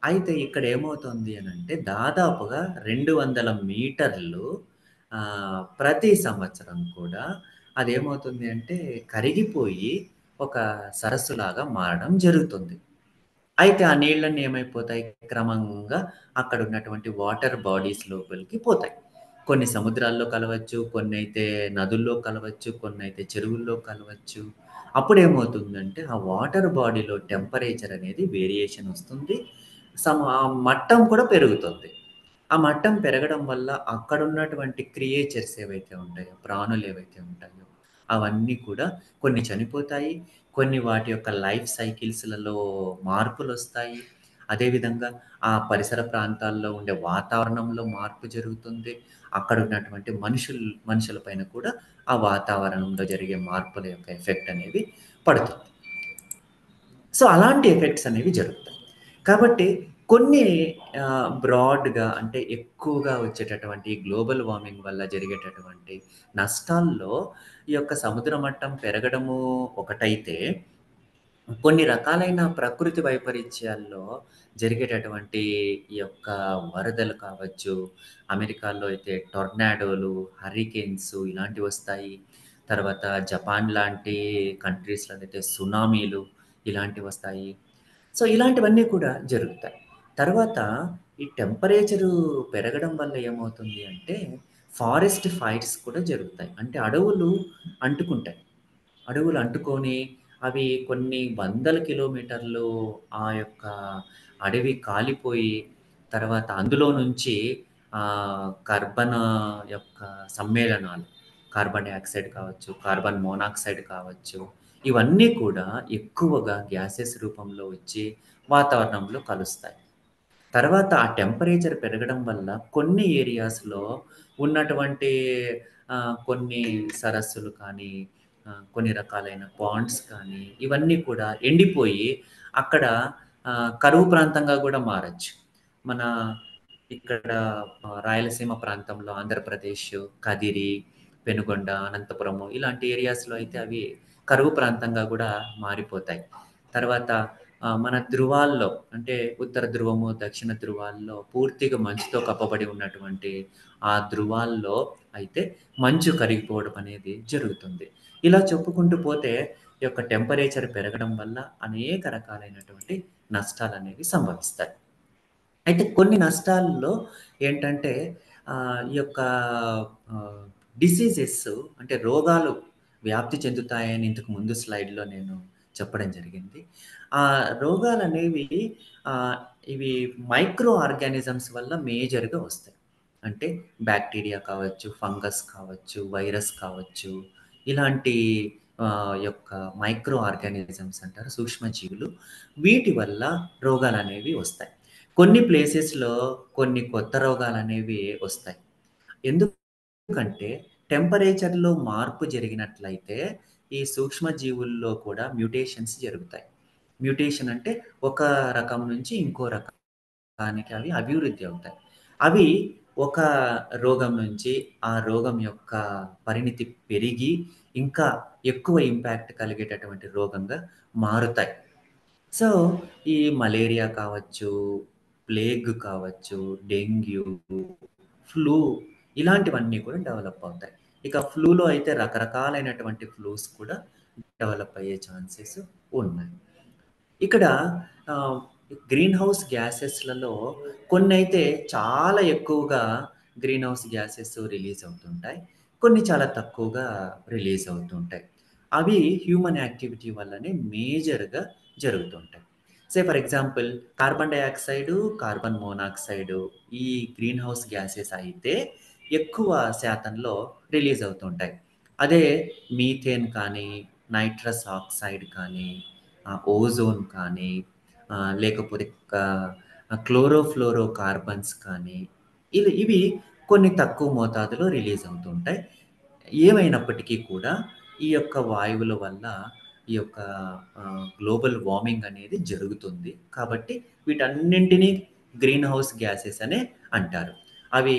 అయితే ఇక్కడ ఏమవుతుంది అనంటే దాదాపుగా 200 మీటర్లు ప్రతి సంవత్సరం కూడా అదేమవుతుంది అంటే కరిగిపోయి ఒక సరస్సులాగా మారడం జరుగుతుంది. అయితే ఆ నీళ్ళన్నీ ఏమైపోతాయి క్రమంగా అక్కడున్నటువంటి వాటర్ బాడీస్ లోపలికి పోతాయి. కొన్ని సముద్రాల్లో కలవచ్చు, కొన్నైతే నదుల్లో కలవచ్చు, కొన్నైతే చెరువుల్లో కలవచ్చు. అప్పుడేమవుతుందంటే ఆ వాటర్ బాడీలో టెంపరేచర్ అనేది వేరియేషన్ వస్తుంది. ఆ మట్టం కూడా పెరుగుతుంది. ఆ మట్టం పెరగడం వల్ల అక్కడున్నటువంటి క్రియేచర్స్ ఏవైతే ఉంటాయో, ప్రాణులు ఏవైతే ఉంటాయో, అవన్నీ కూడా కొన్ని చనిపోతాయి. కొన్ని వాటి యొక్క లైఫ్ సైకిల్స్‌లలో మార్పులొస్తాయి. అదేవిధంగా ఆ పరిసర ప్రాంతాల్లో ఉండే వాతావరణంలో మార్పు జరుగుతుంది. అక్కడున్నటువంటి మనుషుల పైన కూడా ఆ వాతావరణంలో జరిగే మార్పుల యొక్క ఎఫెక్ట్ అనేది పడుతుంది. సో, అలాంటి ఎఫెక్ట్స్ అనేవి జరుగుతాయి. కాబట్టి కొన్ని బ్రాడ్‌గా అంటే ఎక్కువగా వచ్చేటటువంటి గ్లోబల్ వార్మింగ్ వల్ల జరిగేటటువంటి నష్టాల్లో ఈ యొక్క సముద్ర మట్టం పెరగడము ఒకటైతే, కొన్ని రకాలైన ప్రకృతి వైపరీత్యాల్లో జరిగేటటువంటి ఈ యొక్క వరదలు కావచ్చు, అమెరికాలో అయితే టొర్నాడోలు, హర్రికేన్స్ ఇలాంటివొస్తాయి. తర్వాత జపాన్ లాంటి కంట్రీస్‌లో అయితే సునామీలు ఇలాంటివొస్తాయి. సో, ఇలాంటివన్నీ కూడా జరుగుతాయి. తర్వాత ఈ టెంపరేచరు పెరగడం వల్ల ఏమవుతుంది అంటే, ఫారెస్ట్ ఫైర్స్ కూడా జరుగుతాయి. అంటే అడవులు అంటుకుంటాయి. అడవులు అంటుకొని అవి కొన్ని వందల కిలోమీటర్లు ఆ యొక్క అడవి కాలిపోయి, తర్వాత అందులో నుంచి కర్బన యొక్క సమ్మేళనాలు, కార్బన్ డయాక్సైడ్ కావచ్చు, కార్బన్ మోనాక్సైడ్ కావచ్చు, ఇవన్నీ కూడా ఎక్కువగా గ్యాసెస్ రూపంలో వచ్చి వాతావరణంలో కలుస్తాయి. తర్వాత ఆ టెంపరేచర్ పెరగడం వల్ల కొన్ని ఏరియాస్‌లో ఉన్నటువంటి కొన్ని సరస్సులు కానీ, కొన్ని రకాలైన పాండ్స్ కానీ, ఇవన్నీ కూడా ఎండిపోయి అక్కడ కరువు ప్రాంతంగా గూడా మారొచ్చు. మన ఇక్కడ రాయలసీమ ప్రాంతంలో ఆంధ్రప్రదేశ్, కదిరి, పెనుగొండ, అనంతపురము ఇలాంటి ఏరియాస్‌లో అయితే అవి కరువు ప్రాంతంగా గూడా మారిపోతాయి. తర్వాత మన ధృవాల్లో అంటే ఉత్తర ధృవము, దక్షిణ ధృవాల్లో పూర్తిగా మంచుతో కప్పబడి ఉన్నటువంటి ఆ ధృవాల్లో అయితే మంచు కరిగిపోవడం అనేది జరుగుతుంది. ఇలా చెప్పుకుంటూ పోతే ఈ యొక్క టెంపరేచర్ పెరగడం వల్ల అనేక రకాలైనటువంటి నష్టాలనేవి సంభవిస్తాయి. అయితే కొన్ని నష్టాల్లో ఏంటంటే ఈ యొక్క ఆహ్, డిసీజెస్ అంటే రోగాలు వ్యాప్తి చెందుతాయని ఇంతకు ముందు స్లైడ్‌లో నేను చెప్పడం జరిగింది. ఆ రోగాలనేవి ఆహ్, ఇవి మైక్రో ఆర్గానిజమ్స్ వల్ల మేజర్‌గా వస్తాయి. అంటే బాక్టీరియా కావచ్చు, ఫంగస్ కావచ్చు, వైరస్ కావచ్చు, ఇలాంటి యొక్క మైక్రో ఆర్గానిజమ్స్ అంటారు సూక్ష్మజీవులు. వీటి వల్ల రోగాలనేవి వస్తాయి. కొన్ని ప్లేసెస్‌లో కొన్ని కొత్త రోగాలనేవి ఒస్తాయి. ఎందుకంటే టెంపరేచర్‌లో మార్పు జరిగినట్లయితే ఈ సూక్ష్మజీవుల్లో కూడా మ్యుటేషన్స్ జరుగుతాయి. మ్యుటేషన్ అంటే ఒక రకం నుంచి ఇంకో రకానికి అవి అభివృద్ధి అవుతాయి. అవి ఒక రోగం నుంచి ఆ రోగం యొక్క పరిణితి పెరిగి ఇంకా ఎక్కువ ఇంపాక్ట్ కలిగేటటువంటి రోగంగా మారుతాయి. సో, ఈ మలేరియా కావచ్చు, ప్లేగ్ కావచ్చు, డెంగ్యూ, ఫ్లూ ఇలాంటివన్నీ కూడా డెవలప్ అవుతాయి. ఇక ఫ్లూలో అయితే రకరకాలైనటువంటి ఫ్లూస్ కూడా డెవలప్ అయ్యే ఛాన్సెస్ ఉన్నాయి. ఇక్కడ ఆహ్, గ్రీన్ హౌస్ గ్యాసెస్‌లలో కొన్నైతే చాలా ఎక్కువగా గ్రీన్ హౌస్ గ్యాసెస్ రిలీజ్ అవుతుంటాయి. కొన్ని చాలా తక్కువగా రిలీజ్ అవుతుంటాయి. అవి హ్యూమన్ యాక్టివిటీ వల్లనే మేజర్‌గా జరుగుతుంటాయి. For example carbon dioxide, carbon monoxide ఈ గ్రీన్ హౌస్ గ్యాసెస్ అయితే ఎక్కువ శాతంలో రిలీజ్ అవుతుంటాయి. అదే మీథేన్ కానీ, నైట్రస్ ఆక్సైడ్ కానీ, ఓజోన్ కానీ, లేకపోతే కా క్లోరోఫ్లోరో కార్బన్స్ కానీ, ఇవి కొన్ని తక్కువ మోతాదులో రిలీజ్ అవుతూ ఉంటాయి. ఏమైనప్పటికీ కూడా ఈ యొక్క వాయువుల వల్ల ఈ యొక్క గ్లోబల్ వార్మింగ్ అనేది జరుగుతుంది. కాబట్టి వీటన్నింటిని గ్రీన్ హౌస్ గ్యాసెస్ అనే అంటారు. అవి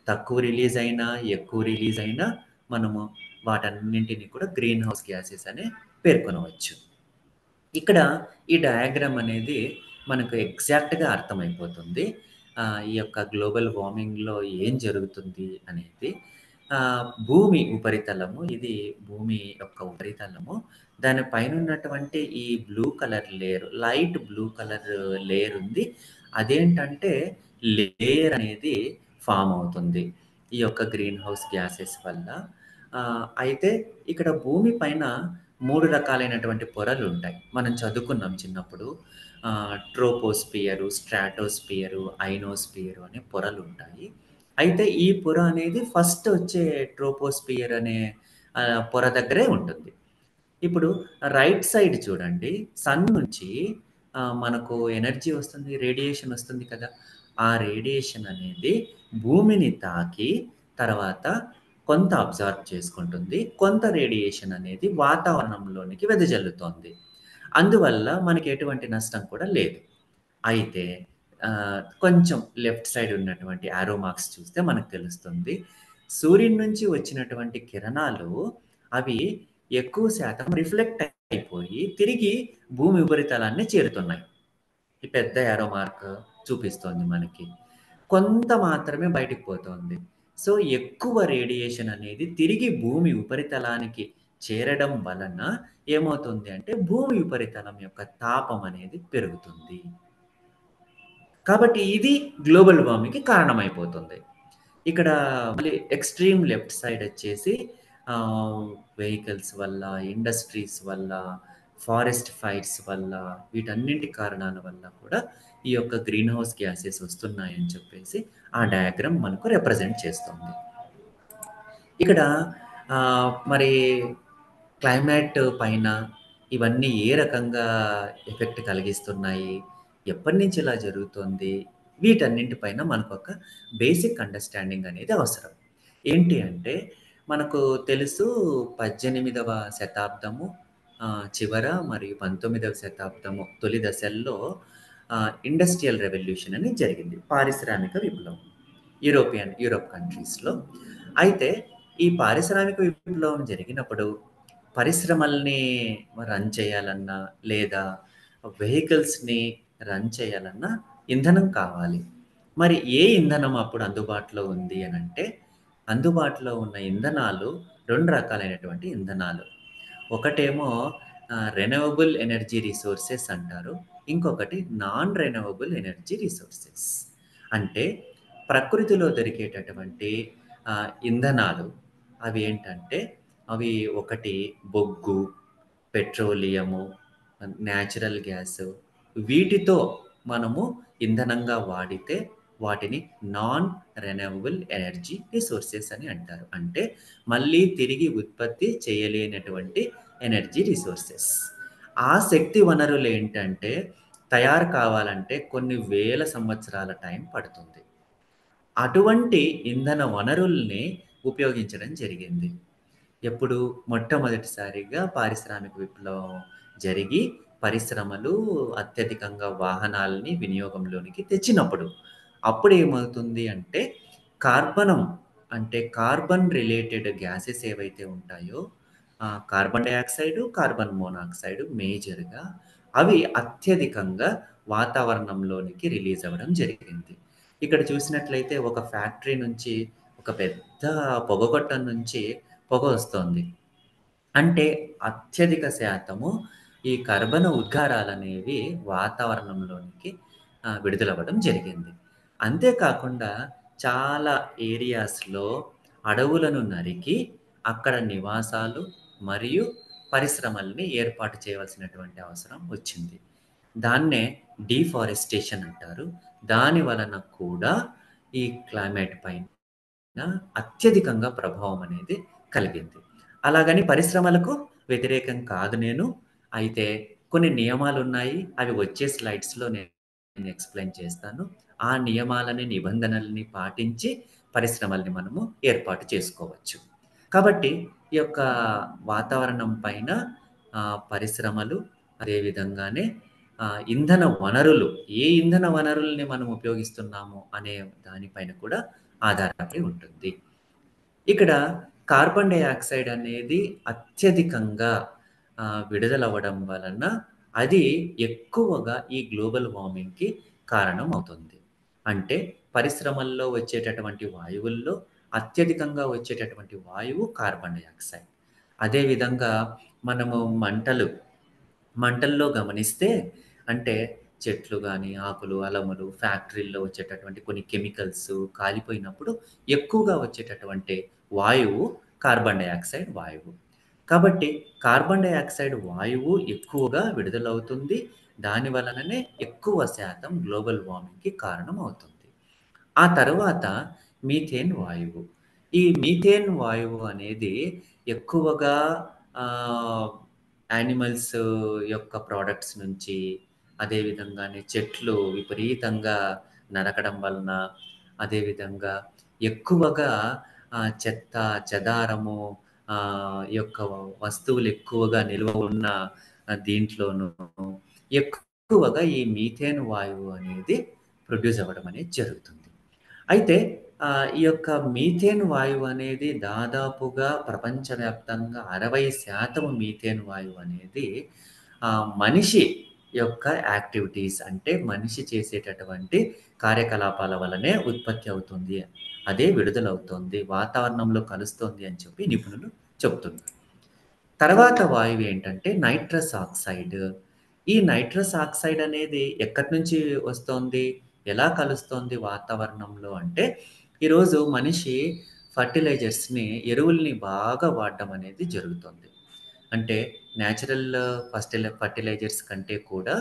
తక్కువ రిలీజ్ అయినా, ఎక్కువ రిలీజ్ అయినా మనము వాటన్నింటిని కూడా గ్రీన్ హౌస్ గ్యాసెస్ అనే పేర్కొనవచ్చు. ఇక్కడ ఈ డయాగ్రామ్ అనేది మనకు ఎగ్జాక్ట్‌గా అర్థమైపోతుంది. ఈ యొక్క గ్లోబల్ వార్మింగ్‌లో ఏం జరుగుతుంది అనేది. భూమి ఉపరితలము ఇది భూమి యొక్క ఉపరితలము. దాని పైనున్నటువంటి ఈ blue colour layer, light blue colour layer ఉంది. అదేంటంటే లేయర్ అనేది ఫార్మ్ అవుతుంది. ఈ యొక్క గ్రీన్ హౌస్ గ్యాసెస్ వల్ల. అయితే ఇక్కడ భూమి పైన 3 రకాలైనటువంటి పొరలుంటాయి. మనం చదువుకున్నాం చిన్నప్పుడు. ట్రోపోస్పియరు, స్ట్రాటోస్పియరు, ఐనోస్పియరు అనే పొరలుంటాయి. అయితే ఈ పొర అనేది ఫస్ట్ వచ్చే ట్రోపోస్పియర్ అనే పొర దగ్గరే ఉంటుంది. ఇప్పుడు రైట్ సైడ్ చూడండి. సన్ నుంచి మనకు ఎనర్జీ వస్తుంది. రేడియేషన్ వస్తుంది కదా! ఆ రేడియేషన్ అనేది భూమిని తాకి తర్వాత కొంత అబ్జార్బ్ చేసుకుంటుంది. కొంత రేడియేషన్ అనేది వాతావరణంలోనికి వెదజల్లుతోంది. అందువల్ల మనకి ఎటువంటి నష్టం కూడా లేదు. అయితే కొంచెం లెఫ్ట్ సైడ్ ఉన్నటువంటి యారో మార్క్స్ చూస్తే మనకు తెలుస్తుంది. సూర్యుని నుంచి వచ్చినటువంటి కిరణాలు అవి ఎక్కువ శాతం రిఫ్లెక్ట్ అయిపోయి తిరిగి భూమి ఉపరితలాన్ని చేరుతున్నాయి. ఈ పెద్ద యారో మార్క్ చూపిస్తోంది మనకి. కొంత మాత్రమే బయటికి పోతోంది. సో, ఎక్కువ రేడియేషన్ అనేది తిరిగి భూమి ఉపరితలానికి చేరడం వలన ఏమవుతుంది అంటే భూమి ఉపరితలం యొక్క తాపం అనేది పెరుగుతుంది. కాబట్టి ఇది గ్లోబల్ వార్మింగ్‌కి కారణమైపోతుంది. ఇక్కడ మళ్ళీ ఎక్స్‌ట్రీమ్ లెఫ్ట్ సైడ్ వచ్చేసి ఆహ్, వెహికల్స్ వల్ల, ఇండస్ట్రీస్ వల్ల, ఫారెస్ట్ ఫైర్స్ వల్ల, వీటన్నింటి కారణాల వల్ల కూడా ఈ యొక్క గ్రీన్ హౌస్ గ్యాసెస్ వస్తున్నాయని చెప్పేసి ఆ డయాగ్రామ్ మనకు రిప్రజెంట్ చేస్తుంది. ఇక్కడ మరి క్లైమేట్ పైన ఇవన్నీ ఏ రకంగా ఎఫెక్ట్ కలిగిస్తున్నాయి? ఎప్పటినుంచి ఇలా జరుగుతోంది? వీటన్నింటి పైన మనకొక బేసిక్ అండర్‌స్టాండింగ్ అనేది అవసరం. ఏంటి అంటే, మనకు తెలుసు 18వ శతాబ్దము చివర మరియు 19వ శతాబ్దము తొలి దశల్లో ఇండస్ట్రియల్ రెవల్యూషన్ అని జరిగింది. పారిశ్రామిక విప్లవం. యూరోప్ కంట్రీస్‌లో. అయితే ఈ పారిశ్రామిక విప్లవం జరిగినప్పుడు పరిశ్రమల్ని రన్ చేయాలన్నా, లేదా వెహికల్స్‌ని రన్ చేయాలన్నా ఇంధనం కావాలి. మరి ఏ ఇంధనం అప్పుడు అందుబాటులో ఉంది అనంటే, అందుబాటులో ఉన్న ఇంధనాలు 2 రకాలైనటువంటి ఇంధనాలు. ఒకటేమో రెన్యూవబుల్ ఎనర్జీ రిసోర్సెస్ అంటారు. ఇంకొకటి నాన్ రెన్యూవబుల్ ఎనర్జీ రిసోర్సెస్. అంటే ప్రకృతిలో దొరికేటటువంటి ఇంధనాలు అవి ఏంటంటే, అవి ఒకటి బొగ్గు, పెట్రోలియము, నేచురల్ గ్యాసు వీటితో మనము ఇంధనంగా వాడితే వాటిని నాన్ రెన్యూవబుల్ ఎనర్జీ రిసోర్సెస్ అని అంటారు. అంటే మళ్ళీ తిరిగి ఉత్పత్తి చేయలేనటువంటి ఎనర్జీ రిసోర్సెస్. ఆ శక్తి వనరులేంటంటే తయారు కావాలంటే కొన్ని వేల సంవత్సరాల టైం పడుతుంది. అటువంటి ఇంధన వనరుల్ని ఉపయోగించడం జరిగింది. ఎప్పుడు మొట్టమొదటిసారిగా పారిశ్రామిక విప్లవం జరిగి, పరిశ్రమలు అత్యధికంగా వాహనాల్ని వినియోగంలోనికి తెచ్చినప్పుడు. అప్పుడేమవుతుంది అంటే, కార్బనం అంటే కార్బన్ రిలేటెడ్ గ్యాసెస్ ఏవైతే ఉంటాయో, కార్బన్ డయాక్సైడు, కార్బన్ మోనాక్సైడ్ మేజర్‌గా అవి అత్యధికంగా వాతావరణంలోనికి రిలీజ్ అవ్వడం జరిగింది. ఇక్కడ చూసినట్లయితే ఒక ఫ్యాక్టరీ నుంచి ఒక పెద్ద పొగగొట్టం నుంచి పొగ వస్తోంది. అంటే అత్యధిక శాతము ఈ కర్బన ఉద్గారాలనేవి వాతావరణంలోనికి విడుదలవ్వడం జరిగింది. అంతే కాకుండా చాలా ఏరియాస్‌లో అడవులను నరికి అక్కడ నివాసాలు మరియు పరిశ్రమల్ని ఏర్పాటు చేయవలసినటువంటి అవసరం వచ్చింది. దాన్నే డీఫారెస్టేషన్ అంటారు. దాని వలన కూడా ఈ క్లైమేట్ పైన అత్యధికంగా ప్రభావం అనేది కలిగింది. అలాగని పరిశ్రమలకు వ్యతిరేకం కాదు నేను. అయితే కొన్ని నియమాలున్నాయి. అవి వచ్చే స్లైడ్స్‌లో నేను ఎక్స్‌ప్లెయిన్ చేస్తాను. ఆ నియమాలని, నిబంధనలని పాటించి పరిశ్రమల్ని మనము ఏర్పాటు చేసుకోవచ్చు. కాబట్టి ఈ యొక్క వాతావరణం పైన పరిశ్రమలు అదే విధంగానే ఇంధన వనరులు, ఏ ఇంధన వనరుల్ని మనం ఉపయోగిస్తున్నాము అనే దానిపైన కూడా ఆధారపడి ఉంటుంది. ఇక్కడ కార్బన్ డయాక్సైడ్ అనేది అత్యధికంగా విడుదలవ్వడం వలన అది ఎక్కువగా ఈ గ్లోబల్ వార్మింగ్‌కి కారణం అవుతుంది. అంటే పరిశ్రమల్లో వచ్చేటటువంటి వాయువుల్లో అత్యధికంగా వచ్చేటటువంటి వాయువు కార్బన్ డయాక్సైడ్. అదే విధంగా మనము మంటల్లో గమనిస్తే అంటే చెట్లు గాని, ఆకులు, అలములు, ఫ్యాక్టరీల్లో వచ్చేటటువంటి కొన్ని కెమికల్స్ కాలిపోయినప్పుడు ఎక్కువగా వచ్చేటటువంటి వాయువు కార్బన్ డయాక్సైడ్ వాయువు. కాబట్టి కార్బన్ డయాక్సైడ్ వాయువు ఎక్కువగా విడుదలవుతుంది. దాని వలననే ఎక్కువ శాతం గ్లోబల్ వార్మింగ్‌కి కారణమవుతుంది. ఆ తరువాత మీథేన్ వాయువు. ఈ మీథేన్ వాయువు అనేది ఎక్కువగా ఆహ్, యానిమల్స్ యొక్క ప్రొడక్ట్స్ నుంచి, అదే విధంగానే చెట్లు విపరీతంగా నరకడం వలన, అదే విధంగా ఎక్కువగా చెత్త, చెదారము ఈ యొక్క వస్తువులు ఎక్కువగా నిల్వ ఉన్న దీంట్లోనూ ఎక్కువగా ఈ మీథేన్ వాయువు అనేది ప్రొడ్యూస్ అవ్వడం అనేది జరుగుతుంది. అయితే ఈ యొక్క మీథేన్ వాయువు అనేది దాదాపుగా ప్రపంచవ్యాప్తంగా 60% మీథేన్ వాయువు అనేది మనిషి యొక్క యాక్టివిటీస్ అంటే మనిషి చేసేటటువంటి కార్యకలాపాల వల్లనే ఉత్పత్తి అవుతుంది. అదే విడుదలవుతుంది. వాతావరణంలో కలుస్తుంది అని చెప్పి నిపుణులు చెప్తున్నారు. తర్వాత వాయువు ఏంటంటే నైట్రస్ ఆక్సైడ్. ఈ నైట్రస్ ఆక్సైడ్ అనేది ఎక్కడి నుంచి వస్తోంది? ఎలా కలుస్తోంది వాతావరణంలో అంటే, ఈరోజు మనిషి ఫర్టిలైజర్స్‌ని, ఎరువుల్ని బాగా వాడడం అనేది జరుగుతుంది. అంటే నేచురల్ ఫర్టిలైజర్స్ కంటే కూడా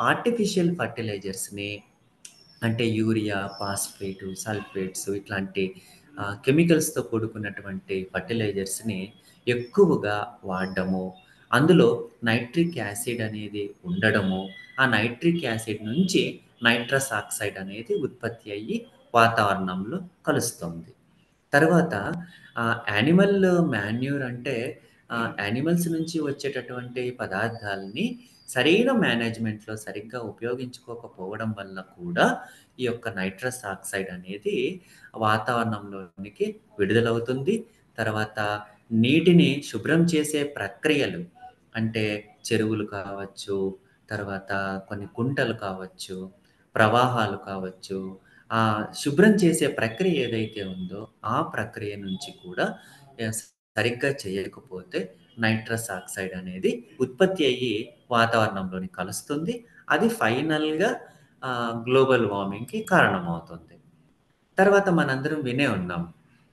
ఆర్టిఫిషియల్ ఫర్టిలైజర్స్‌ని అంటే యూరియా, ఫాస్ఫేటు, సల్ఫేట్స్ ఇట్లాంటి కెమికల్స్‌తో కూడుకున్నటువంటి ఫర్టిలైజర్స్‌ని ఎక్కువగా వాడడము. అందులో నైట్రిక్ యాసిడ్ అనేది ఉండడము. ఆ నైట్రిక్ యాసిడ్ నుంచి నైట్రస్ ఆక్సైడ్ అనేది ఉత్పత్తి అయ్యి వాతావరణంలో కలుస్తుంది. తర్వాత యానిమల్ మాన్యూర్ అంటే యానిమల్స్ నుంచి వచ్చేటటువంటి పదార్థాలని సరైన మేనేజ్‌మెంట్‌లో సరిగ్గా ఉపయోగించుకోకపోవడం వల్ల కూడా ఈ యొక్క నైట్రస్ ఆక్సైడ్ అనేది వాతావరణంలోనికి విడుదలవుతుంది. తర్వాత నీటిని శుభ్రం చేసే ప్రక్రియలు అంటే చెరువులు కావచ్చు, తర్వాత కొన్ని కుంటలు కావచ్చు, ప్రవాహాలు కావచ్చు, శుభ్రం చేసే ప్రక్రియ ఏదైతే ఉందో, ఆ ప్రక్రియ నుంచి కూడా సరిగ్గా చేయకపోతే నైట్రస్ ఆక్సైడ్ అనేది ఉత్పత్తి అయ్యి వాతావరణంలోని కలుస్తుంది. అది ఫైనల్‌గా గ్లోబల్ వార్మింగ్‌కి కారణమవుతుంది. తర్వాత మనందరం వినే ఉన్నాం.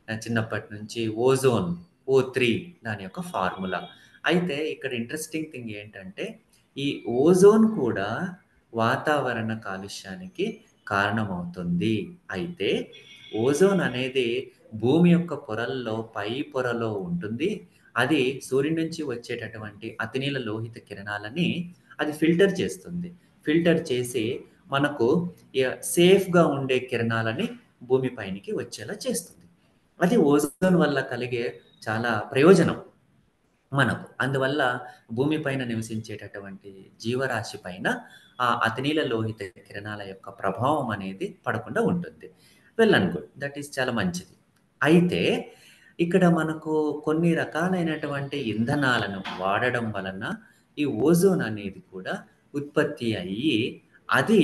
చిన్నప్పటి నుంచి ఓజోన్, ఓ3 దాని యొక్క ఫార్ములా. అయితే ఇక్కడ ఇంట్రెస్టింగ్ థింగ్ ఏంటంటే, ఈ ఓజోన్ కూడా వాతావరణ కాలుష్యానికి కారణమవుతుంది. అయితే ఓజోన్ అనేది భూమి యొక్క పొరల్లో పై పొరలో ఉంటుంది. అది సూర్యుని నుంచి వచ్చేటటువంటి అతినీల లోహిత కిరణాలని అది ఫిల్టర్ చేస్తుంది. ఫిల్టర్ చేసి మనకు సేఫ్‌గా ఉండే కిరణాలని భూమి పైనికి వచ్చేలా చేస్తుంది. అది ఓజోన్ వల్ల కలిగే చాలా ప్రయోజనం మనకు. అందువల్ల భూమి పైన నివసించేటటువంటి జీవరాశి పైన ఆ అతినీల లోహిత కిరణాల యొక్క ప్రభావం అనేది పడకుండా ఉంటుంది. Well and good. That is చాలా మంచిది. అయితే ఇక్కడ మనకు కొన్ని రకాలైనటువంటి ఇంధనాలను వాడడం వలన ఈ ఓజోన్ అనేది కూడా ఉత్పత్తి అయ్యి, అది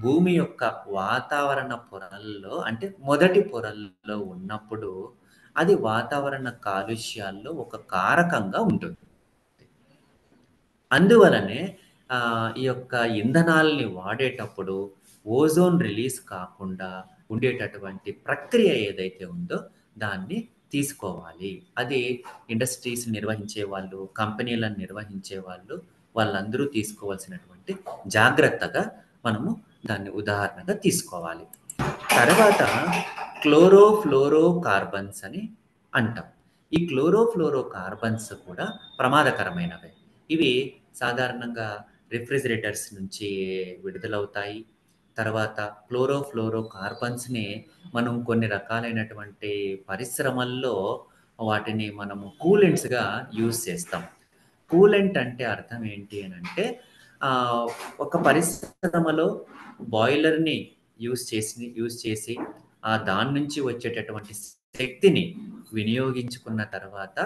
భూమి యొక్క వాతావరణ పొరల్లో అంటే మొదటి పొరల్లో ఉన్నప్పుడు అది వాతావరణ కాలుష్యాల్లో ఒక కారకంగా ఉంటుంది. అందువలనే ఈ యొక్క ఇంధనాల్ని వాడేటప్పుడు ఓజోన్ రిలీజ్ కాకుండా ఉండేటటువంటి ప్రక్రియ ఏదైతే ఉందో దాన్ని తీసుకోవాలి. అది ఇండస్ట్రీస్ నిర్వహించే వాళ్ళు, కంపెనీలను నిర్వహించే వాళ్ళు, వాళ్ళందరూ తీసుకోవాల్సినటువంటి జాగ్రత్తగా మనము దాన్ని ఉదాహరణగా తీసుకోవాలి. తర్వాత క్లోరోఫ్లోరో కార్బన్స్ అని అంటాం. ఈ క్లోరోఫ్లోరో కార్బన్స్ కూడా ప్రమాదకరమైనవే. ఇవి సాధారణంగా రిఫ్రిజిరేటర్స్ నుంచి విడుదలవుతాయి. తర్వాత క్లోరోఫ్లోరో కార్బన్స్‌ని మనం కొన్ని రకాలైనటువంటి పరిశ్రమల్లో వాటిని మనము కూలెంట్స్‌గా యూజ్ చేస్తాం. కూలెంట్ అంటే అర్థం ఏంటి అనంటే ఆహ్, ఒక పరిశ్రమలో బాయిలర్‌ని యూజ్ చేసి దాని నుంచి వచ్చేటటువంటి శక్తిని వినియోగించుకున్న తర్వాత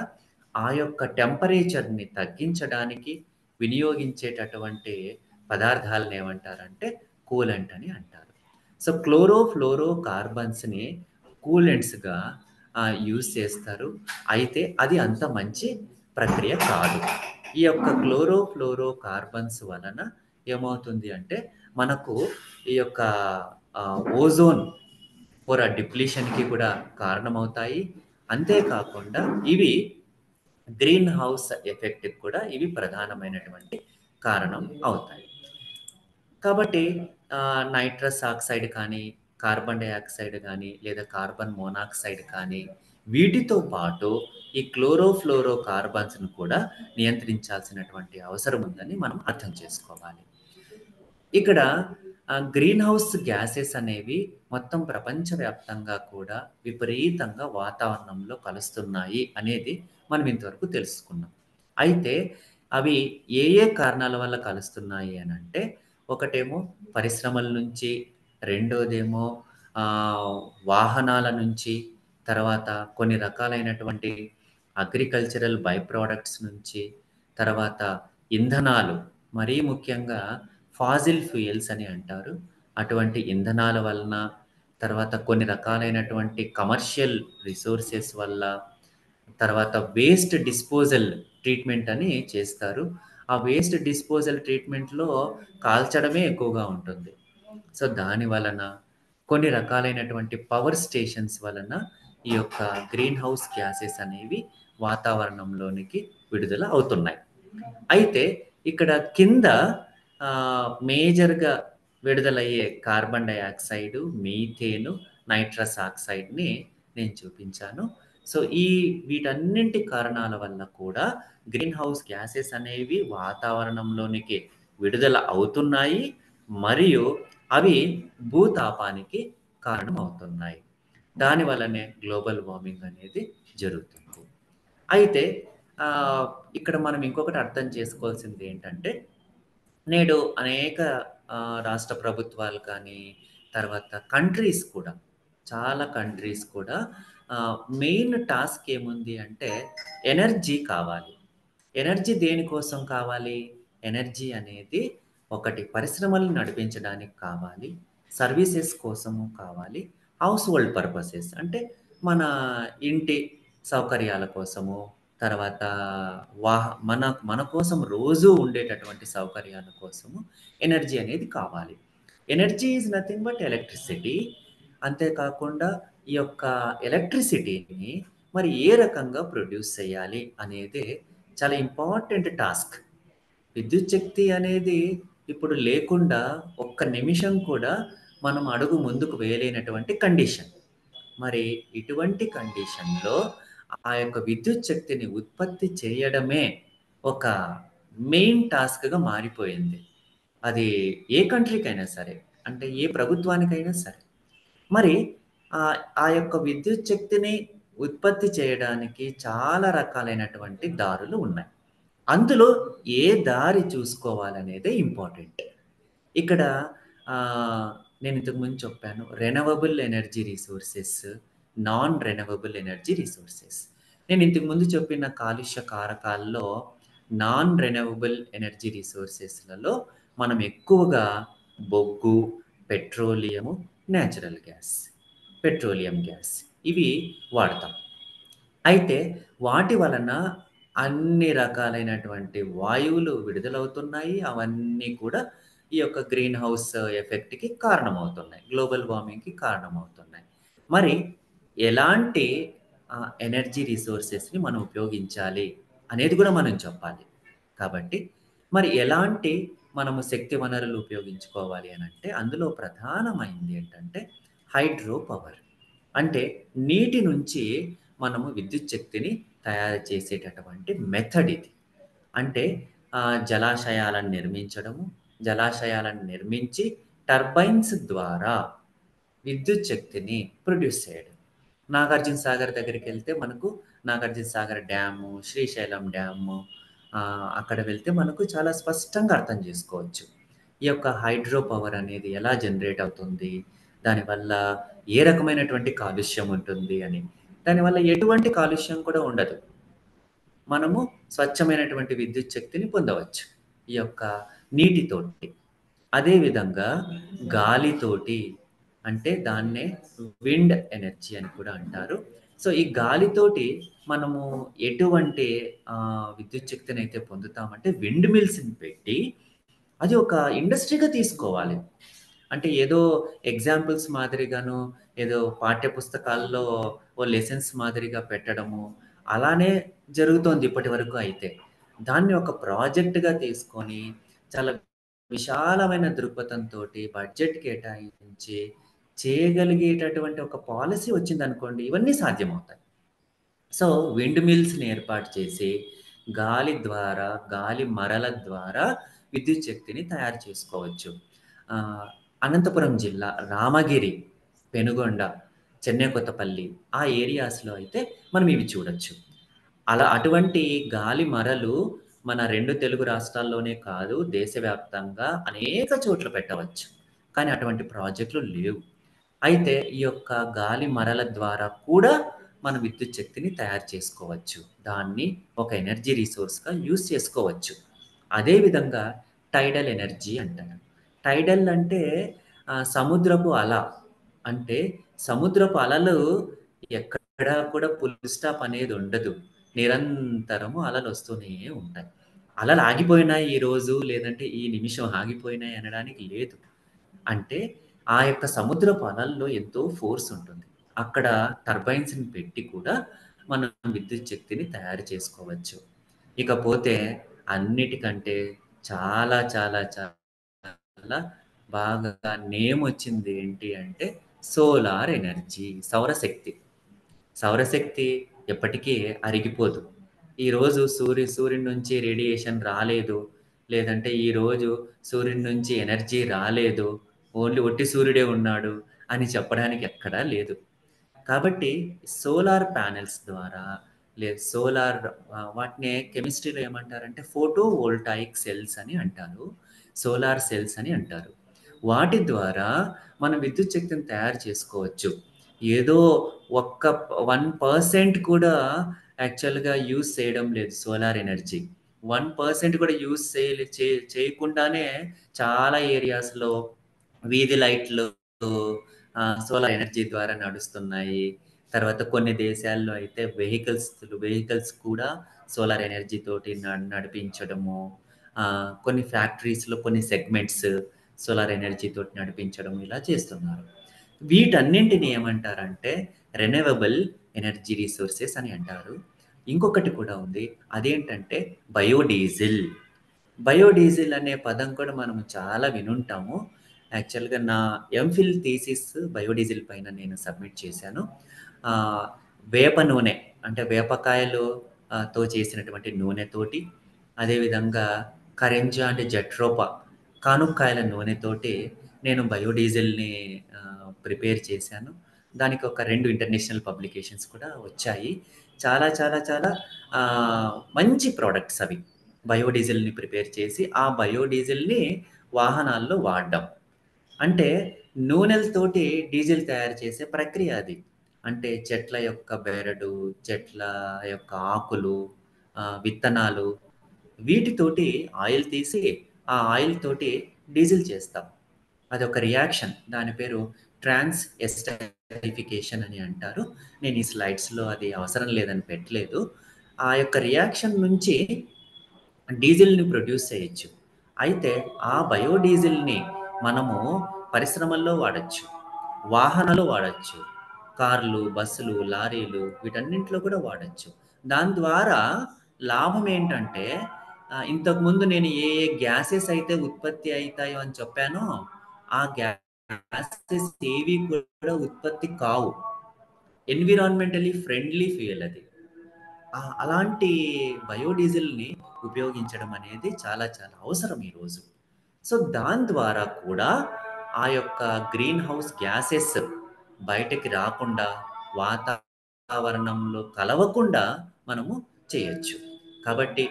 ఆ యొక్క టెంపరేచర్‌ని తగ్గించడానికి వినియోగించేటటువంటి పదార్థాలను ఏమంటారంటే కూలెంట్ అని అంటారు. సో, క్లోరోఫ్లోరో కార్బన్స్‌ని కూలెంట్స్‌గా యూజ్ చేస్తారు. అయితే అది అంత మంచి ప్రక్రియ కాదు. ఈ యొక్క క్లోరోఫ్లోరో కార్బన్స్ వలన ఏమవుతుంది అంటే మనకు ఈ యొక్క ఓజోన్ పొర డిప్లీషన్‌కి కూడా కారణమవుతాయి. అంతే కాకుండా ఇవి గ్రీన్ హౌస్ ఎఫెక్ట్‌కి కూడా ఇవి ప్రధానమైనటువంటి కారణం అవుతాయి. కాబట్టి నైట్రస్ ఆక్సైడ్ కానీ, కార్బన్ డయాక్సైడ్ గానీ, లేదా కార్బన్ మోనాక్సైడ్ కానీ, వీటితో పాటు ఈ క్లోరోఫ్లోరో కార్బన్స్‌ను కూడా నియంత్రించాల్సినటువంటి అవసరం ఉందని మనం అర్థం చేసుకోవాలి. ఇక్కడ గ్రీన్ హౌస్ గ్యాసెస్ అనేవి మొత్తం ప్రపంచవ్యాప్తంగా కూడా విపరీతంగా వాతావరణంలో కలుస్తున్నాయి అనేది మనం ఇంతవరకు తెలుసుకున్నాం. అయితే అవి ఏ కారణాల వల్ల కలుస్తున్నాయి అనంటే, ఒకటేమో పరిశ్రమల నుంచి, రెండోదేమో వాహనాల నుంచి, తర్వాత కొన్ని రకాలైనటువంటి అగ్రికల్చరల్ బై ప్రొడక్ట్స్ నుంచి, తర్వాత ఇంధనాలు, మరీ ముఖ్యంగా ఫాజిల్ ఫ్యూయల్స్ అని అంటారు. అటువంటి ఇంధనాల వలన, తర్వాత కొన్ని రకాలైనటువంటి కమర్షియల్ రిసోర్సెస్ వల్ల, తర్వాత వేస్ట్ డిస్పోజల్ ట్రీట్మెంట్ అని చేస్తారు. ఆ వేస్ట్ డిస్పోజల్ ట్రీట్మెంట్‌లో కాల్చడమే ఎక్కువగా ఉంటుంది. సో, దాని వలన కొన్ని రకాలైనటువంటి పవర్ స్టేషన్స్ వలన ఈ యొక్క గ్రీన్ హౌస్ గ్యాసెస్ అనేవి వాతావరణంలోనికి విడుదల అవుతున్నాయి. అయితే ఇక్కడ కింద మేజర్‌గా విడుదలయ్యే కార్బన్ డయాక్సైడు, మీథేను, నైట్రస్ ఆక్సైడ్‌ని నేను చూపించాను. సో, వీటన్నింటి కారణాల వల్ల కూడా గ్రీన్ హౌస్ గ్యాసెస్ అనేవి వాతావరణంలోనికి విడుదల అవుతున్నాయి. మరియు అవి భూతాపానికి కారణమవుతున్నాయి. దాని వల్లనే గ్లోబల్ వార్మింగ్ అనేది జరుగుతుంది. అయితే ఇక్కడ మనం ఇంకొకటి అర్థం చేసుకోవాల్సిందేంటంటే, నేడు అనేక రాష్ట్ర ప్రభుత్వాలు కానీ, తర్వాత కంట్రీస్ కూడా, చాలా కంట్రీస్ కూడా మెయిన్ టాస్క్ ఏముంది అంటే ఎనర్జీ కావాలి. ఎనర్జీ దేనికోసం కావాలి? ఎనర్జీ అనేది ఒకటి పరిశ్రమలను నడిపించడానికి కావాలి. సర్వీసెస్ కోసము కావాలి. హౌస్ హోల్డ్ పర్పసెస్ అంటే మన ఇంటి సౌకర్యాల కోసము, తర్వాత మన మన కోసం రోజూ ఉండేటటువంటి సౌకర్యాల కోసము ఎనర్జీ అనేది కావాలి. Energy is nothing but electricity. అంతేకాకుండా ఈ యొక్క ఎలక్ట్రిసిటీని మరి ఏ రకంగా ప్రొడ్యూస్ చేయాలి అనేదే చాలా ఇంపార్టెంట్ టాస్క్. విద్యుత్ శక్తి అనేది ఇప్పుడు లేకుండా ఒక్క నిమిషం కూడా మనం అడుగు ముందుకు వేయలేనటువంటి కండిషన్. మరి ఇటువంటి కండిషన్‌లో ఆ యొక్క విద్యుత్ శక్తిని ఉత్పత్తి చేయడమే ఒక మెయిన్ టాస్క్‌గా మారిపోయింది. అది ఏ కంట్రీకైనా సరే. అంటే ఏ ప్రభుత్వానికైనా సరే. మరి ఆ యొక్క విద్యుత్ శక్తిని ఉత్పత్తి చేయడానికి చాలా రకాలైనటువంటి దారులు ఉన్నాయి. అందులో ఏ దారి చూసుకోవాలనేదే ఇంపార్టెంట్. ఇక్కడ నేను ఇంతకు ముందు చెప్పాను. Renewable energy resources, non renewable energy resources. నేను ఇంతకు ముందు చెప్పిన కాలుష్య కారకాల్లో నాన్ రెనవబుల్ ఎనర్జీ రిసోర్సెస్‌లలో మనం ఎక్కువగా బొగ్గు, petroleum, natural gas, petroleum gas ఇవి వాడతాం. అయితే వాటి వలన అన్ని రకాలైనటువంటి వాయువులు విడుదలవుతున్నాయి. అవన్నీ కూడా ఈ యొక్క గ్రీన్ హౌస్ ఎఫెక్ట్‌కి కారణమవుతున్నాయి. గ్లోబల్ వార్మింగ్‌కి కారణమవుతున్నాయి. మరి ఎలాంటి ఎనర్జీ రిసోర్సెస్‌ని మనం ఉపయోగించాలి అనేది కూడా మనం చెప్పాలి. కాబట్టి మరి ఎలాంటి మనము శక్తి వనరులు ఉపయోగించుకోవాలి అనంటే, అందులో ప్రధానమైంది ఏంటంటే హైడ్రో పవర్. అంటే నీటి నుంచి మనము విద్యుత్ శక్తిని తయారు చేసేటటువంటి మెథడ్ ఇది. అంటే జలాశయాలను నిర్మించడము, జలాశయాలను నిర్మించి టర్బైన్స్ ద్వారా విద్యుత్ శక్తిని ప్రొడ్యూస్ చేయడం. నాగార్జున సాగర్ దగ్గరికెళ్తే మనకు నాగార్జున సాగర్ డ్యాము, శ్రీశైలం డ్యాము అక్కడ వెళ్తే మనకు చాలా స్పష్టంగా అర్థం చేసుకోవచ్చు. ఈ యొక్క హైడ్రో పవర్ అనేది ఎలా జనరేట్ అవుతుంది? దానివల్ల ఏ రకమైనటువంటి కాలుష్యం ఉంటుంది అని. దానివల్ల ఎటువంటి కాలుష్యం కూడా ఉండదు. మనము స్వచ్ఛమైనటువంటి విద్యుత్ శక్తిని పొందవచ్చు. ఈ యొక్క నీటితోటి. అదే విధంగా గాలితోటి అంటే దాన్నే విండ్ ఎనర్జీ అని కూడా అంటారు. సో, ఈ గాలితోటి మనము ఎటువంటి విద్యుత్ శక్తినైతే పొందుతామంటే విండ్ మిల్స్‌ని పెట్టి అది ఒక ఇండస్ట్రీగా తీసుకోవాలి. అంటే ఏదో ఎగ్జాంపుల్స్ మాదిరిగాను, ఏదో పాఠ్య పుస్తకాల్లో ఓ లెసన్స్ మాదిరిగా పెట్టడము, అలానే జరుగుతోంది ఇప్పటి వరకు అయితే. దాన్ని ఒక ప్రాజెక్ట్‌గా తీసుకొని చాలా విశాలమైన దృక్పథంతోటి బడ్జెట్ కేటాయించి చేయగలిగేటటువంటి ఒక పాలిసీ వచ్చిందనుకోండి, ఇవన్నీ సాధ్యమవుతాయి. సో, విండ్ మిల్స్‌ని ఏర్పాటు చేసి, గాలి మరల ద్వారా విద్యుత్ శక్తిని తయారు చేసుకోవచ్చు. ఆహ్, అనంతపురం జిల్లా, రామగిరి, పెనుగొండ, చెన్నై కొత్తపల్లి ఆ ఏరియాస్‌లో అయితే మనం ఇవి చూడొచ్చు. అటువంటి గాలి మరలు మన 2 తెలుగు రాష్ట్రాల్లోనే కాదు, దేశవ్యాప్తంగా అనేక చోట్ల పెట్టవచ్చు. కానీ అటువంటి ప్రాజెక్ట్‌లు లేవు. అయితే ఈ యొక్క గాలి మరల ద్వారా కూడా మనం విద్యుత్ శక్తిని తయారు చేసుకోవచ్చు. దాన్ని ఒక ఎనర్జీ రిసోర్స్‌గా యూజ్ చేసుకోవచ్చు. అదే విధంగా టైడల్ ఎనర్జీ అంటారు. టైడల్ అంటే సముద్రపు అల. అంటే సముద్రపు అలలు ఎక్కడ కూడా ఫుల్ స్టాప్ అనేది ఉండదు. నిరంతరము అలలొస్తూనే ఉంటాయి. అలలు ఆగిపోయినాయి ఈరోజు, లేదంటే ఈ నిమిషం ఆగిపోయినాయి అనడానికి లేదు. అంటే ఆ యొక్క సముద్రపు అలల్లో ఎంతో ఫోర్స్ ఉంటుంది. అక్కడ టర్బైన్స్‌ని పెట్టి కూడా మనం విద్యుత్ శక్తిని తయారు చేసుకోవచ్చు. ఇకపోతే అన్నిటికంటే చాలా బాగా నేమొచ్చింది ఏంటి అంటే సోలార్ ఎనర్జీ, సౌరశక్తి. సౌరశక్తి ఎప్పటికీ అరిగిపోదు. ఈరోజు సూర్యుని నుంచి రేడియేషన్ రాలేదు, లేదంటే ఈరోజు సూర్యుని నుంచి ఎనర్జీ రాలేదు, ఓన్లీ ఒట్టి సూర్యుడే ఉన్నాడు అని చెప్పడానికి ఎక్కడా లేదు. కాబట్టి సోలార్ ప్యానెల్స్ ద్వారా సోలార్ వాటినే కెమిస్ట్రీలో ఏమంటారంటే ఫోటో వోల్టాయిక్ సెల్స్ అని అంటారు. సోలార్ సెల్స్ అని అంటారు. వాటి ద్వారా మనం విద్యుత్ శక్తిని తయారు చేసుకోవచ్చు. ఏదో ఒక్క 1% కూడా యాక్చువల్‌గా యూజ్ చేయడం లేదు సోలార్ ఎనర్జీ. 1% కూడా యూజ్ చేయకుండానే చాలా ఏరియాస్‌లో వీధి లైట్లు సోలార్ ఎనర్జీ ద్వారా నడుస్తున్నాయి. తర్వాత కొన్ని దేశాల్లో అయితే వెహికల్స్ కూడా సోలార్ ఎనర్జీ తోటి నడిపించడము. కొన్ని ఫ్యాక్టరీస్‌లో కొన్ని సెగ్మెంట్స్ సోలార్ ఎనర్జీ తోటి నడిపించడం ఇలా చేస్తున్నారు. వీటన్నింటిని ఏమంటారంటే రెన్యూవబుల్ ఎనర్జీ రిసోర్సెస్ అని అంటారు. ఇంకొకటి కూడా ఉంది. అదేంటంటే బయోడీజిల్. బయోడీజిల్ అనే పదం కూడా మనం చాలా వినుంటాము. యాక్చువల్‌గా నా ఎంఫిల్ థీసిస్ బయోడీజిల్ పైన నేను సబ్మిట్ చేశాను. ఆహ్, వేప నూనె అంటే వేపకాయలు తో చేసినటువంటి నూనెతోటి, అదేవిధంగా కరెంజా అంటే జట్రోపా కానుక్కాయల నూనెతోటి నేను బయోడీజిల్‌ని ప్రిపేర్ చేశాను. దానికి ఒక 2 ఇంటర్నేషనల్ పబ్లికేషన్స్ కూడా వచ్చాయి. చాలా మంచి ప్రొడక్ట్స్ అవి. బయోడీజిల్‌ని ప్రిపేర్ చేసి, ఆ బయోడీజిల్‌ని వాహనాల్లో వాడడం. అంటే నూనెలతోటి డీజిల్ తయారు చేసే ప్రక్రియ అది. అంటే చెట్ల యొక్క బెరడు, చెట్ల యొక్క ఆకులు, విత్తనాలు వీటితోటి ఆయిల్ తీసి, ఆ ఆయిల్ తోటి డీజిల్ చేస్తాం. అదొక రియాక్షన్. దాని పేరు ట్రాన్స్ ఎస్టరిఫికేషన్ అని అంటారు. నేను ఈ స్లైడ్స్‌లో అది అవసరం లేదని పెట్టలేదు. ఆ యొక్క రియాక్షన్ నుంచి డీజిల్‌ని ప్రొడ్యూస్ చేయొచ్చు. అయితే ఆ బయోడీజిల్‌ని మనము పరిశ్రమల్లో వాడొచ్చు. వాహనాలు వాడొచ్చు. కార్లు, బస్సులు, లారీలు వీటన్నింటిలో కూడా వాడొచ్చు. దాని ద్వారా లాభం ఏంటంటే ఇంతకుముందు నేను ఏ గ్యాసెస్ అయితే ఉత్పత్తి అయితాయో అని చెప్పానో, ఆ గ్యాసెస్ ఏవి కూడా ఉత్పత్తి కావు. ఎన్విరాన్మెంటల్లీ ఫ్రెండ్లీ ఫ్యూయల్ అది. అలాంటి బయోడీజిల్‌ని ఉపయోగించడం అనేది చాలా అవసరం ఈరోజు. సో, దాని ద్వారా కూడా ఆ యొక్క గ్రీన్ హౌస్ గ్యాసెస్ బయటకి రాకుండా, వాతావరణంలో కలవకుండా మనము చేయొచ్చు. కాబట్టి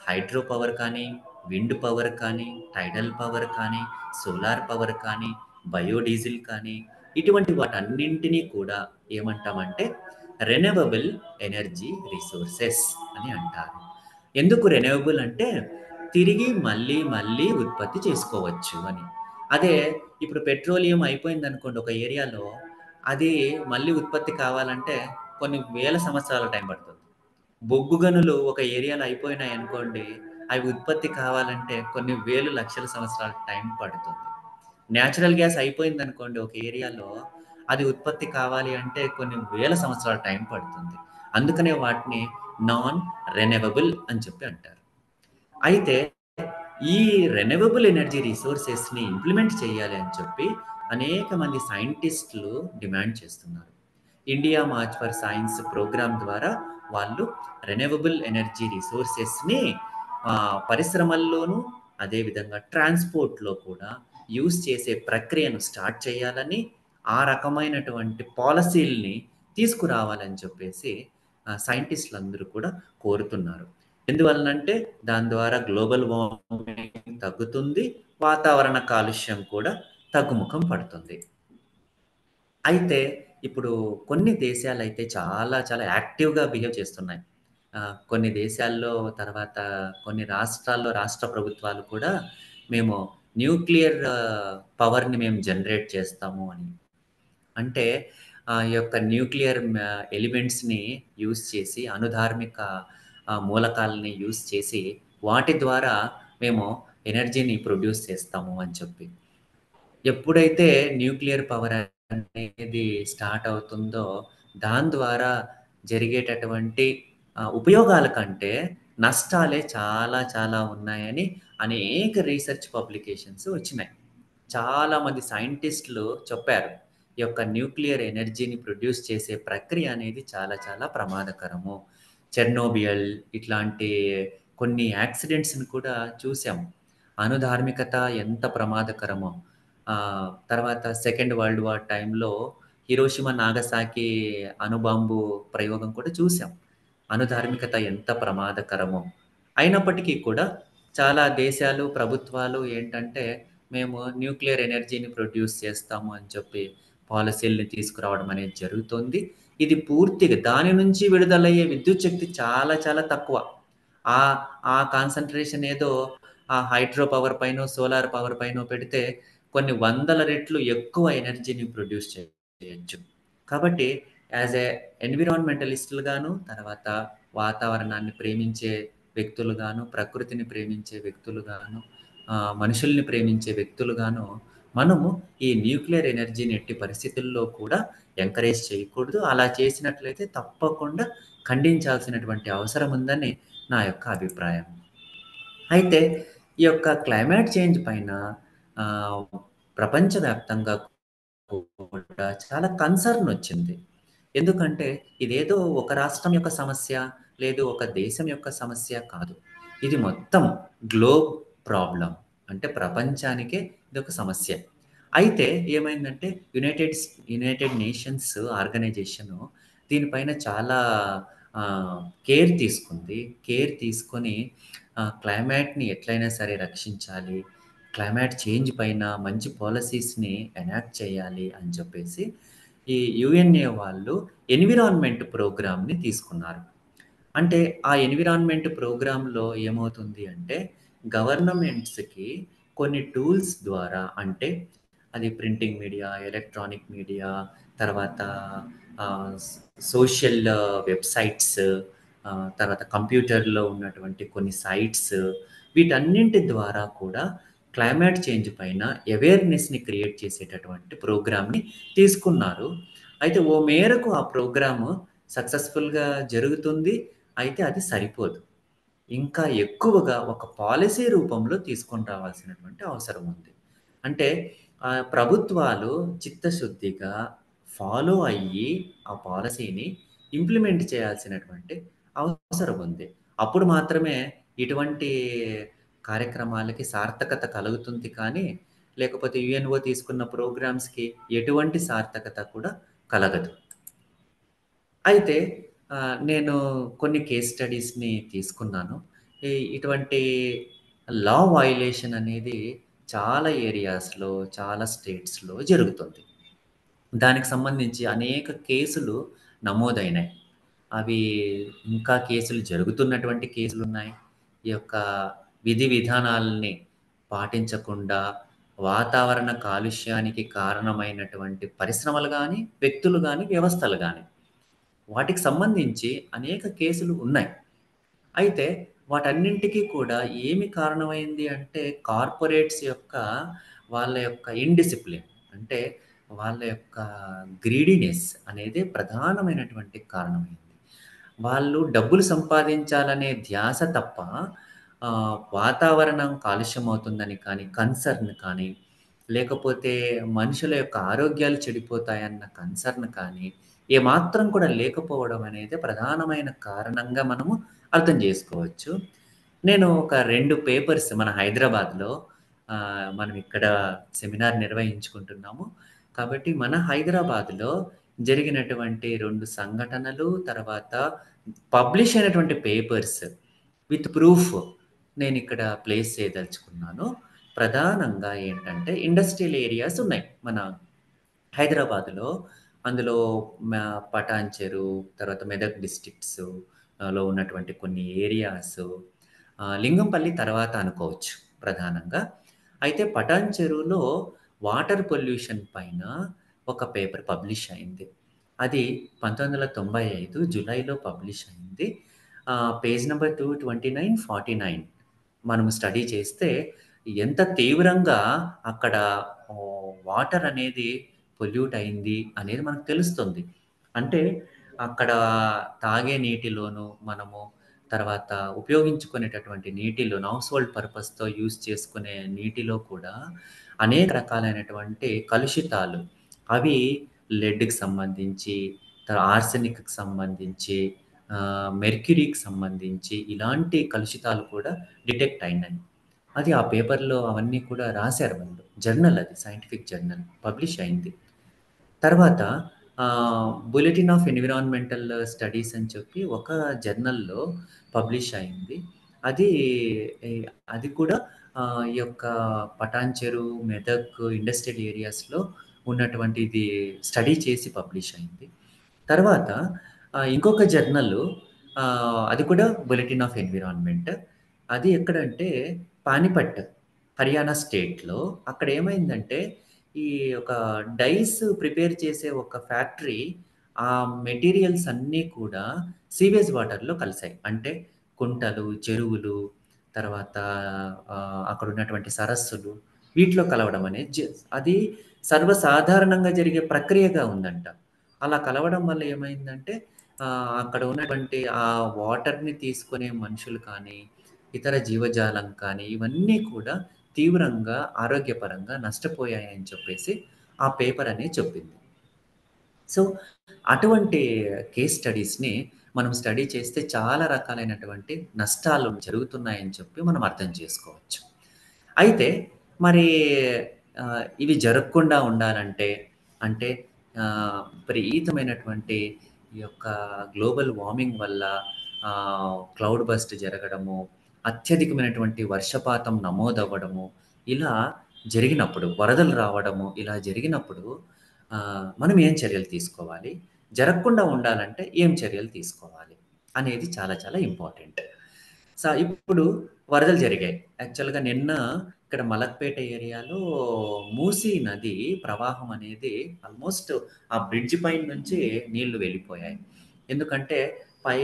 హైడ్రో పవర్ కానీ, విండ్ పవర్ కానీ, టైడల్ పవర్ కానీ, సోలార్ పవర్ కానీ, బయోడీజిల్ కానీ, ఇటువంటి వాటన్నింటినీ కూడా ఏమంటామంటే రెన్యూవబుల్ ఎనర్జీ రిసోర్సెస్ అని అంటారు. ఎందుకు రెన్యూవబుల్ అంటే తిరిగి మళ్ళీ ఉత్పత్తి చేసుకోవచ్చు అని. అదే ఇప్పుడు పెట్రోలియం అయిపోయిందనుకోండి ఒక ఏరియాలో, అది మళ్ళీ ఉత్పత్తి కావాలంటే కొన్ని వేల సంవత్సరాల టైం పడుతుంది. బొగ్గు గనులు ఒక ఏరియాలో అయిపోయినాయనుకోండి, అవి ఉత్పత్తి కావాలంటే కొన్ని వేలు, లక్షల సంవత్సరాల టైం పడుతుంది. నేచురల్ గ్యాస్ అయిపోయిందనుకోండి ఒక ఏరియాలో, అది ఉత్పత్తి కావాలి అంటే కొన్ని వేల సంవత్సరాల టైం పడుతుంది. అందుకనే వాటిని నాన్ రెన్యూవబుల్ అని చెప్పి అంటారు. అయితే ఈ రెన్యూవబుల్ ఎనర్జీ రిసోర్సెస్‌ని ఇంప్లిమెంట్ చేయాలి అని చెప్పి అనేక మంది సైంటిస్టులు డిమాండ్ చేస్తున్నారు. India march for science program ద్వారా వాళ్ళు రెన్యూవబుల్ ఎనర్జీ రిసోర్సెస్‌ని పరిశ్రమల్లోనూ, అదేవిధంగా ట్రాన్స్‌పోర్ట్‌లో కూడా యూజ్ చేసే ప్రక్రియను స్టార్ట్ చేయాలని, ఆ రకమైనటువంటి పాలిసీలని తీసుకురావాలని చెప్పేసి సైంటిస్టులందరూ కూడా కోరుతున్నారు. ఎందువలనంటే దాని ద్వారా గ్లోబల్ వార్మింగ్ తగ్గుతుంది. వాతావరణ కాలుష్యం కూడా తగ్గుముఖం పడుతుంది. అయితే ఇప్పుడు కొన్ని దేశాలైతే చాలా చాలా యాక్టివ్‌గా బిహేవ్ చేస్తున్నాయి. కొన్ని దేశాల్లో తర్వాత కొన్ని రాష్ట్రాల్లో రాష్ట్ర ప్రభుత్వాలు కూడా మేము న్యూక్లియర్ పవర్‌ని మేము జనరేట్ చేస్తాము అని. అంటే ఈ యొక్క న్యూక్లియర్ ఎలిమెంట్స్‌ని యూజ్ చేసి అణుధార్మిక మూలకాలని యూజ్ చేసి వాటి ద్వారా మేము ఎనర్జీని ప్రొడ్యూస్ చేస్తాము అని చెప్పి. ఎప్పుడైతే న్యూక్లియర్ పవర్ అనేది స్టార్ట్ అవుతుందో, దాని ద్వారా జరిగేటటువంటి ఉపయోగాల కంటే నష్టాలే చాలా చాలా ఉన్నాయని అనేక రీసెర్చ్ పబ్లికేషన్స్ వచ్చినాయి. చాలామంది సైంటిస్ట్‌లు చెప్పారు. ఈ యొక్క న్యూక్లియర్ ఎనర్జీని ప్రొడ్యూస్ చేసే ప్రక్రియ అనేది చాలా చాలా ప్రమాదకరము. చెర్నోబియల్ ఇట్లాంటి కొన్ని యాక్సిడెంట్స్‌ని కూడా చూసాం. అణుధార్మికత ఎంత ప్రమాదకరమో. తర్వాత సెకండ్ వరల్డ్ వార్ టైంలో హిరోషిమా, నాగసాకి అణుబాంబు ప్రయోగం కూడా చూసాం. అణుధార్మికత ఎంత ప్రమాదకరమో. అయినప్పటికీ కూడా చాలా దేశాలు, ప్రభుత్వాలు ఏంటంటే, మేము న్యూక్లియర్ ఎనర్జీని ప్రొడ్యూస్ చేస్తాము అని చెప్పి పాలిసీలని తీసుకురావడం అనేది జరుగుతుంది. ఇది పూర్తిగా దాని నుంచి విడుదలయ్యే విద్యుత్ శక్తి చాలా చాలా తక్కువ. ఆహ్, ఆ కాన్సంట్రేషన్ ఏదో ఆ హైడ్రో పవర్ పైనో, సోలార్ పవర్ పైనో పెడితే కొన్ని వందల రెట్లు ఎక్కువ ఎనర్జీని ప్రొడ్యూస్ చేయొచ్చు. కాబట్టి యాస్ ఎ ఎన్విరాన్మెంటలిస్ట్‌లుగాను, తర్వాత వాతావరణాన్ని ప్రేమించే వ్యక్తులుగాను, ప్రకృతిని ప్రేమించే వ్యక్తులుగాను, మనుషుల్ని ప్రేమించే వ్యక్తులుగాను, మనము ఈ న్యూక్లియర్ ఎనర్జీని ఎట్టి పరిస్థితుల్లో కూడా ఎంకరేజ్ చేయకూడదు. అలా చేసినట్లయితే తప్పకుండా ఖండించాల్సినటువంటి అవసరం ఉందని నా యొక్క అభిప్రాయం. అయితే ఈ యొక్క క్లైమేట్ చేంజ్ పైన ఆహ్, ప్రపంచవ్యాప్తంగా కూడా చాలా కన్సర్న్ వచ్చింది. ఎందుకంటే ఇదేదో ఒక రాష్ట్రం యొక్క సమస్య, లేదు ఒక దేశం యొక్క సమస్య కాదు. ఇది మొత్తం గ్లోబ్ ప్రాబ్లమ్. అంటే ప్రపంచానికే ఇదొక సమస్య. అయితే ఏమైందంటే యునైటెడ్ నేషన్స్ ఆర్గనైజేషను దీనిపైన చాలా ఆహ్, కేర్ తీసుకుంది. కేర్ తీసుకొని క్లైమేట్‌ని ఎట్లైనా సరే రక్షించాలి. క్లైమేట్ చేంజ్ పైన మంచి పాలిసీస్‌ని ఎనాక్ట్ చేయాలి అని చెప్పేసి ఈ యూఎన్ఏ వాళ్ళు ఎన్విరాన్మెంట్ ప్రోగ్రామ్‌ని తీసుకున్నారు. అంటే ఆ ఎన్విరాన్మెంట్ ప్రోగ్రామ్‌లో ఏమవుతుంది అంటే గవర్నమెంట్స్‌కి కొన్ని టూల్స్ ద్వారా అంటే అది ప్రింటింగ్ మీడియా, ఎలక్ట్రానిక్ మీడియా, తర్వాత ఆహ్, స్ సోషల్ వెబ్‌సైట్స్, తర్వాత కంప్యూటర్‌లో ఉన్నటువంటి కొన్ని సైట్స్ వీటన్నింటి ద్వారా కూడా క్లైమేట్ చేంజ్ పైన అవేర్‌నెస్‌ని క్రియేట్ చేసేటటువంటి ప్రోగ్రామ్‌ని తీసుకున్నారు. అయితే ఓ మేరకు ఆ ప్రోగ్రాము సక్సెస్‌ఫుల్‌గా జరుగుతుంది. అయితే అది సరిపోదు. ఇంకా ఎక్కువగా ఒక పాలిసీ రూపంలో తీసుకొని రావాల్సినటువంటి అవసరం ఉంది. అంటే ప్రభుత్వాలు చిత్తశుద్ధిగా ఫాలో అయ్యి ఆ పాలిసీని ఇంప్లిమెంట్ చేయాల్సినటువంటి అవసరం ఉంది. అప్పుడు మాత్రమే ఇటువంటి కార్యక్రమాలకి సార్థకత కలుగుతుంది కానీ, లేకపోతే యుఎన్ఓ తీసుకున్న ప్రోగ్రామ్స్‌కి ఎటువంటి సార్థకత కూడా కలగదు. అయితే నేను కొన్ని కేస్ స్టడీస్‌ని తీసుకున్నాను. ఇటువంటి లా వయలేషన్ అనేది చాలా ఏరియాస్‌లో, చాలా స్టేట్స్‌లో జరుగుతుంది. దానికి సంబంధించి అనేక కేసులు నమోదైనాయి. అవి ఇంకా కేసులు జరుగుతున్నటువంటి కేసులున్నాయి. ఈ యొక్క విధి విధానాల్ని పాటించకుండా వాతావరణ కాలుష్యానికి కారణమైనటువంటి పరిశ్రమలు గాని, వ్యక్తులు గాని, వ్యవస్థలు గాని వాటికి సంబంధించి అనేక కేసులు ఉన్నాయి. అయితే వాటన్నింటికి కూడా ఏమి కారణమైంది అంటే కార్పొరేట్స్ యొక్క వాళ్ళ యొక్క ఇండిసిప్లిన్. అంటే వాళ్ళ యొక్క గ్రీడీనెస్ అనేదే ప్రధానమైనటువంటి కారణమైంది. వాళ్ళు డబ్బులు సంపాదించాలనే ధ్యాస తప్ప వాతావరణం కాలుష్యమవుతుందని కానీ కన్సర్న్ కానీ, లేకపోతే మనుషుల యొక్క ఆరోగ్యాలు చెడిపోతాయన్న కన్సర్న్ కానీ, ఏమాత్రం కూడా లేకపోవడం అనేది ప్రధానమైన కారణంగా మనము అర్థం జేసుకోవచ్చు. నేను ఒక 2 పేపర్స్ మన హైదరాబాద్‌లో మనం ఇక్కడ సెమినార్ నిర్వహించుకుంటున్నాము. కాబట్టి మన హైదరాబాద్‌లో జరిగినటువంటి 2 సంఘటనలు, తర్వాత పబ్లిష్ అయినటువంటి పేపర్స్ విత్ ప్రూఫ్ నేనిక్కడ ప్లేస్ చేయదలుచుకున్నాను. ప్రధానంగా ఏంటంటే ఇండస్ట్రియల్ ఏరియాస్ ఉన్నాయి మన హైదరాబాద్‌లో. అందులో మా పటాన్ చెరు, తర్వాత మెదక్ డిస్ట్రిక్ట్స్ లో ఉన్నటువంటి కొన్ని ఏరియాసు, లింగంపల్లి తర్వాత అనుకోవచ్చు ప్రధానంగా. అయితే పటాన్ చెరువులో వాటర్ పొల్యూషన్ పైన ఒక పేపర్ పబ్లిష్ అయింది. అది 1995 జులైలో పబ్లిష్ అయింది. పేజ్ నంబర్ 229, 49 మనము స్టడీ చేస్తే ఎంత తీవ్రంగా అక్కడ వాటర్ అనేది పొల్యూట్ అయింది అనేది మనకు తెలుస్తుంది. అంటే అక్కడ తాగే నీటిలోను మనము తర్వాత ఉపయోగించుకునేటటువంటి నీటిలోను హౌస్ హోల్డ్ పర్పస్‌తో యూజ్ చేసుకునే నీటిలో కూడా అనేక రకాలైనటువంటి కలుషితాలు అవి లెడ్‌కి సంబంధించి, ఆర్సెనిక్‌కి సంబంధించి, మెర్క్యూరీకి సంబంధించి ఇలాంటి కలుషితాలు కూడా డిటెక్ట్ అయినాయి. అది ఆ పేపర్‌లో అవన్నీ కూడా రాసారు వాళ్ళు. జర్నల్ అది సైంటిఫిక్ జర్నల్ పబ్లిష్ అయింది. తర్వాత 'బులెటిన్ ఆఫ్ ఎన్విరాన్మెంటల్ స్టడీస్' అని చెప్పి ఒక జర్నల్‌లో పబ్లిష్ అయింది. అది ఎ అది కూడా ఈ యొక్క పటాన్ చెరు, మెదక్ ఇండస్ట్రియల్ ఏరియాస్‌లో ఉన్నటువంటిది స్టడీ చేసి పబ్లిష్ అయింది. తర్వాత ఇంకొక జర్నలు అది కూడా 'బులెటిన్ ఆఫ్ ఎన్విరాన్మెంట్' అది ఎక్కడంటే పానిపట్, హర్యానా స్టేట్‌లో. అక్కడేమైందంటే ఈ ఒక డైస్ ప్రిపేర్ చేసే ఒక ఫ్యాక్టరీ ఆ మెటీరియల్స్ అన్నీ కూడా సీవేజ్ వాటర్‌లో కలిసాయి. అంటే కుంటలు, చెరువులు, తర్వాత అక్కడున్నటువంటి సరస్సులు వీటిలో కలవడం అనేది అది సర్వసాధారణంగా జరిగే ప్రక్రియగా ఉందంట. అలా కలవడం వల్ల ఏమైందంటే అక్కడ ఉన్నటువంటి ఆ వాటర్‌ని తీసుకునే మనుషులు కానీ, ఇతర జీవజాలం కానీ ఇవన్నీ కూడా తీవ్రంగా ఆరోగ్యపరంగా నష్టపోయాయని చెప్పేసి ఆ పేపర్ అనేది చెప్పింది. సో, అటువంటి కేస్ స్టడీస్‌ని మనం స్టడీ చేస్తే చాలా రకాలైనటువంటి నష్టాలు జరుగుతున్నాయని చెప్పి మనం అర్థం చేసుకోవచ్చు. అయితే మరి ఇవి జరగకుండా ఉండాలంటే అంటే విపరీతమైనటువంటి ఈ యొక్క గ్లోబల్ వార్మింగ్ వల్ల క్లౌడ్ బస్ట్ జరగడము, అత్యధికమైనటువంటి వర్షపాతం నమోదవ్వడము, ఇలా జరిగినప్పుడు వరదలు రావడము, ఇలా జరిగినప్పుడు మనం ఏం చర్యలు తీసుకోవాలి? జరగకుండా ఉండాలంటే ఏం చర్యలు తీసుకోవాలి? అనేది చాలా చాలా ఇంపార్టెంట్. ఇప్పుడు వరదలు జరిగాయి. యాక్చువల్‌గా నిన్న ఇక్కడ మలక్పేట ఏరియాలో మూసీ నది ప్రవాహం అనేది ఆల్మోస్ట్ ఆ బ్రిడ్జ్ పైన నుంచి నీళ్లు వెళ్ళిపోయాయి. ఎందుకంటే పై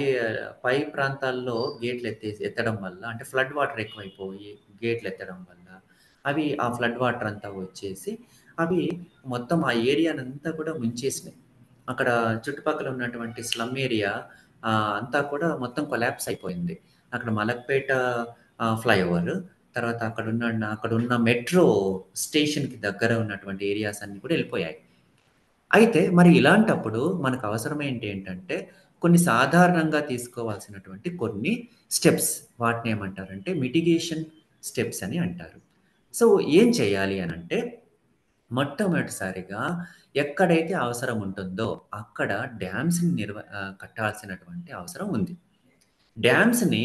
పై ప్రాంతాల్లో గేట్లు ఎత్తడం వల్ల అంటే ఫ్లడ్ వాటర్ ఎక్కువైపోయి గేట్లు ఎత్తడం వల్ల అవి ఆ ఫ్లడ్ వాటర్ అంతా వచ్చేసి అవి మొత్తం ఆ ఏరియానంతా కూడా ముంచేసినాయి. అక్కడ చుట్టుపక్కల ఉన్నటువంటి స్లమ్ ఏరియా అంతా కూడా మొత్తం కొలాప్స్ అయిపోయింది. అక్కడ మలక్పేట ఫ్లైఓవర్, తర్వాత అక్కడున్న మెట్రో స్టేషన్‌కి దగ్గర ఉన్నటువంటి ఏరియాస్ అన్నీ కూడా ఎళ్ళిపోయాయి. అయితే మరి ఇలాంటప్పుడు మనకు అవసరం ఏంటంటే కొన్ని సాధారణంగా తీసుకోవాల్సినటువంటి కొన్ని స్టెప్స్. వాటినేమంటారంటే మిటిగేషన్ స్టెప్స్ అని అంటారు. సో, ఏం చేయాలి అనంటే మొట్టమొదటిసారిగా ఎక్కడైతే అవసరం ఉంటుందో అక్కడ డ్యామ్స్‌ని కట్టాల్సినటువంటి అవసరం ఉంది. డ్యామ్స్‌ని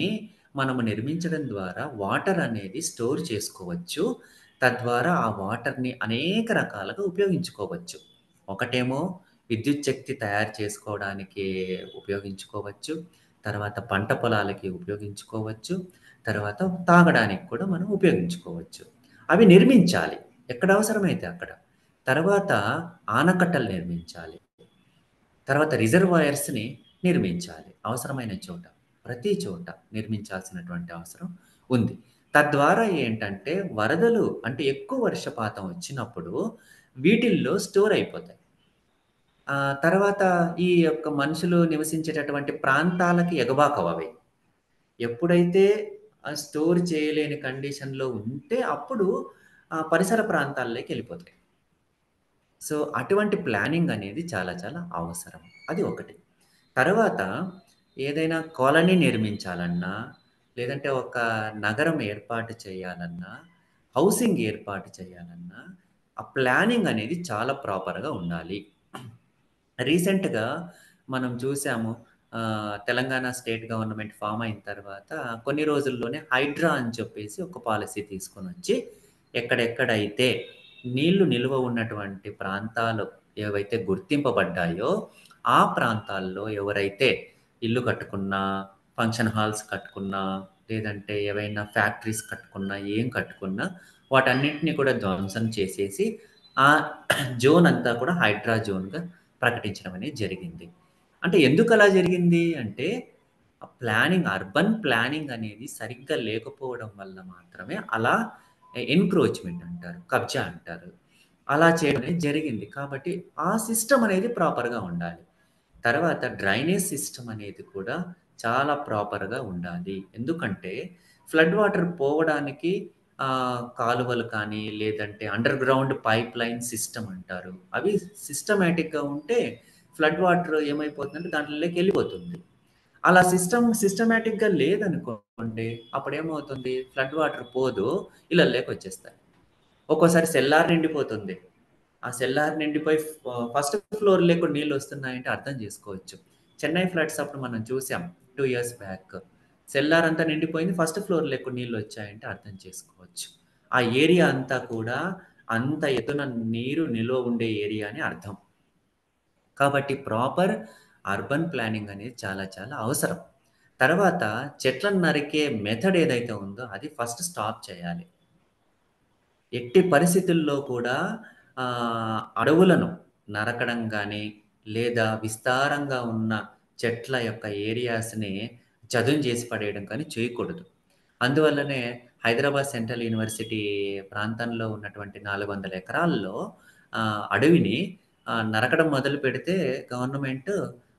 మనము నిర్మించడం ద్వారా వాటర్ అనేది స్టోర్ చేసుకోవచ్చు. తద్వారా ఆ వాటర్‌ని అనేక రకాలుగా ఉపయోగించుకోవచ్చు. ఒకటేమో విద్యుత్ శక్తి తయారు చేసుకోవడానికి ఉపయోగించుకోవచ్చు. తర్వాత పంట పొలాలకి ఉపయోగించుకోవచ్చు. తర్వాత తాగడానికి కూడా మనం ఉపయోగించుకోవచ్చు. అవి నిర్మించాలి. ఎక్కడ అవసరమైతే అక్కడ. తర్వాత ఆనకట్టలు నిర్మించాలి. తర్వాత రిజర్వాయర్స్‌ని నిర్మించాలి. అవసరమైన చోట. ప్రతి చోట నిర్మించాల్సినటువంటి అవసరం ఉంది. తద్వారా ఏంటంటే వరదలు అంటే ఎక్కువ వర్షపాతం వచ్చినప్పుడు వీటిల్లో స్టోర్ అయిపోతాయి. తర్వాత ఈ యొక్క మనుషులు నివసించేటటువంటి ప్రాంతాలకి ఎగబాకవవి. ఎప్పుడైతే స్టోర్ చేయలేని కండిషన్‌లో ఉంటే అప్పుడు పరిసర ప్రాంతాల్లోకెళ్ళిపోతాయి. సో, అటువంటి ప్లానింగ్ అనేది చాలా చాలా అవసరం. అది ఒకటి. తర్వాత ఏదైనా కాలనీ నిర్మించాలన్నా, లేదంటే ఒక నగరం ఏర్పాటు చేయాలన్నా, హౌసింగ్ ఏర్పాటు చేయాలన్నా, ఆ ప్లానింగ్ అనేది చాలా ప్రాపర్‌గా ఉండాలి. రీసెంట్‌గా మనం చూసాము. తెలంగాణ స్టేట్ గవర్నమెంట్ ఫార్మ్ అయిన తర్వాత కొన్ని రోజుల్లోనే హైడ్రా అని చెప్పేసి ఒక పాలిసీ తీసుకొనొచ్చి, ఎక్కడెక్కడైతే నీళ్లు నిల్వ ఉన్నటువంటి ప్రాంతాలు ఏవైతే గుర్తింపబడ్డాయో, ఆ ప్రాంతాల్లో ఎవరైతే ఇల్లు కట్టుకున్నా, ఫంక్షన్ హాల్స్ కట్టుకున్నా, లేదంటే ఏవైనా ఫ్యాక్టరీస్ కట్టుకున్నా, ఏం కట్టుకున్నా వాటన్నిటిని కూడా ధ్వంసం చేసేసి, ఆ జోన్ అంతా కూడా హైడ్రా జోన్‌గా ప్రకటించడం అనేది జరిగింది. అంటే ఎందుకలా జరిగింది అంటే, ఆ ప్లానింగ్ అర్బన్ ప్లానింగ్ అనేది సరిగ్గా లేకపోవడం వల్ల మాత్రమే అలా ఎన్‌క్రోచ్‌మెంట్ అంటారు. కబ్జా అంటారు. అలా చేయడం అనేది జరిగింది. కాబట్టి ఆ సిస్టమ్ అనేది ప్రాపర్‌గా ఉండాలి. తర్వాత డ్రైనేజ్ సిస్టమ్ అనేది కూడా చాలా ప్రాపర్‌గా ఉండాలి. ఎందుకంటే ఫ్లడ్ వాటర్ పోవడానికి కాలువలు కానీ, లేదంటే అండర్‌గ్రౌండ్ పైప్‌లైన్ సిస్టమ్ అంటారు. అవి సిస్టమాటిక్‌గా ఉంటే ఫ్లడ్ వాటర్ ఏమైపోతుందంటే దాంట్లోకెళ్ళిపోతుంది. అలా సిస్టమాటిక్‌గా లేదనుకోండి, అప్పుడేమవుతుంది ఫ్లడ్ వాటర్ పోదు, ఇళ్ళల్లోకొచ్చేస్తాయి. ఒక్కోసారి సెల్లార్ నిండిపోతుంది. ఆ సెల్లార్ నిండిపోయి ఫస్ట్ ఫ్లోర్‌లోకి కూడా నీళ్లొస్తున్నాయంటే అర్థం జేసుకోవచ్చు. చెన్నై ఫ్లడ్స్ అప్పుడు మనం చూసాం 2 ఇయర్స్ బ్యాక్. సెల్లార్ అంతా నిండిపోయింది. ఫస్ట్ ఫ్లోర్‌లోకి కూడా నీళ్లొచ్చాయంటే అర్థం చేసుకోవచ్చు. ఆ ఏరియా అంతా కూడా అంత ఎత్తున నీరు నిలువ ఉండే ఏరియా అని అర్థం. కాబట్టి ప్రాపర్ అర్బన్ ప్లానింగ్ అనేది చాలా చాలా అవసరం. తర్వాత చెట్లను నరికే మెథడ్ ఏదైతే ఉందో అది ఫస్ట్ స్టాప్ చేయాలి. ఎట్టి పరిస్థితుల్లో కూడా అడవులను నరకడం గానీ, లేదా విస్తారంగా ఉన్న చెట్ల యొక్క ఏరియాస్‌ని చదును చేసి పడేయడం కానీ చేయకూడదు. అందువల్లనే హైదరాబాద్ సెంట్రల్ యూనివర్సిటీ ప్రాంతంలో ఉన్నటువంటి 400 ఎకరాల్లో అడవిని నరకడం మొదలుపెడితే గవర్నమెంట్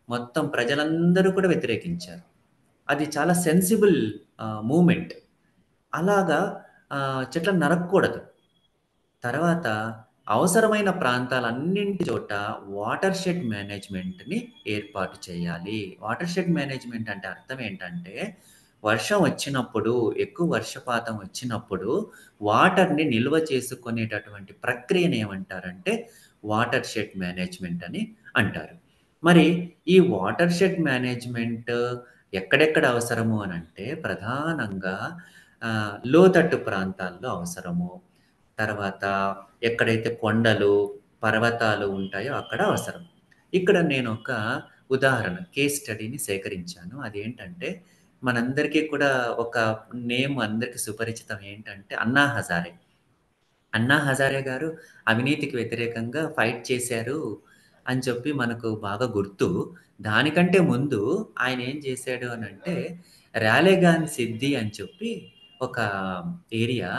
మొత్తం ప్రజలందరూ కూడా వ్యతిరేకించారు. అది చాలా సెన్సిబుల్ మూవ్‌మెంట్. అలాగా చెట్లను నరక్కూడదు. తర్వాత అవసరమైన ప్రాంతాలన్నింటి చోట వాటర్ షెడ్ మేనేజ్‌మెంట్‌ని ఏర్పాటు చేయాలి. వాటర్ షెడ్ మేనేజ్‌మెంట్ అంటే అర్థం ఏంటంటే, వర్షం వచ్చినప్పుడు, ఎక్కువ వర్షపాతం వచ్చినప్పుడు వాటర్‌ని నిల్వ చేసుకునేటటువంటి ప్రక్రియను ఏమంటారంటే, వాటర్ షెడ్ మేనేజ్‌మెంట్ అని అంటారు. మరి ఈ వాటర్ షెడ్ మేనేజ్‌మెంట్ ఎక్కడెక్కడ అవసరము అనంటే, ప్రధానంగా లోతట్టు ప్రాంతాల్లో అవసరము. తర్వాత ఎక్కడైతే కొండలు, పర్వతాలు ఉంటాయో అక్కడ అవసరం. ఇక్కడ నేనొక ఉదాహరణ కేస్ స్టడీని సేకరించాను. అదేంటంటే, మనందరికీ కూడా ఒక నేమ్ అందరికి సుపరిచితం ఏంటంటే 'అన్నా హజారే'. 'అన్నా హజారే' గారు అవినీతికి వ్యతిరేకంగా ఫైట్ చేశారు అని చెప్పి మనకు బాగా గుర్తు. దానికంటే ముందు ఆయనేం చేశాడు అనంటే, 'రాలేగాన్ సిద్ధి' అని చెప్పి ఒక ఏరియా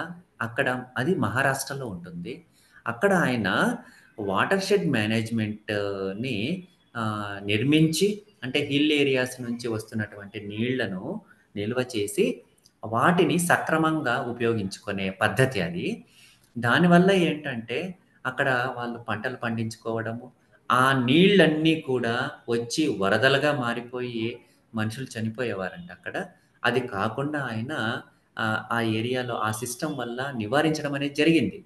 అక్కడ అది మహారాష్ట్రలో ఉంటుంది. అక్కడ ఆయన వాటర్ షెడ్ మేనేజ్‌మెంట్‌ని నిర్మించి అంటే హిల్ ఏరియాస్ నుంచి వస్తున్నటువంటి నీళ్లను నిల్వ చేసి, వాటిని సక్రమంగా ఉపయోగించుకునే పద్ధతి అది. దానివల్ల ఏంటంటే, అక్కడ వాళ్ళు పంటలు పండించుకోవడము, ఆ నీళ్ళన్నీ కూడా వచ్చి వరదలుగా మారిపోయి మనుషులు చనిపోయేవారంట అక్కడ. అది కాకుండా ఆయన ఆ ఏరియాలో ఆ సిస్టమ్ వల్ల నివారించడం అనేది జరిగింది.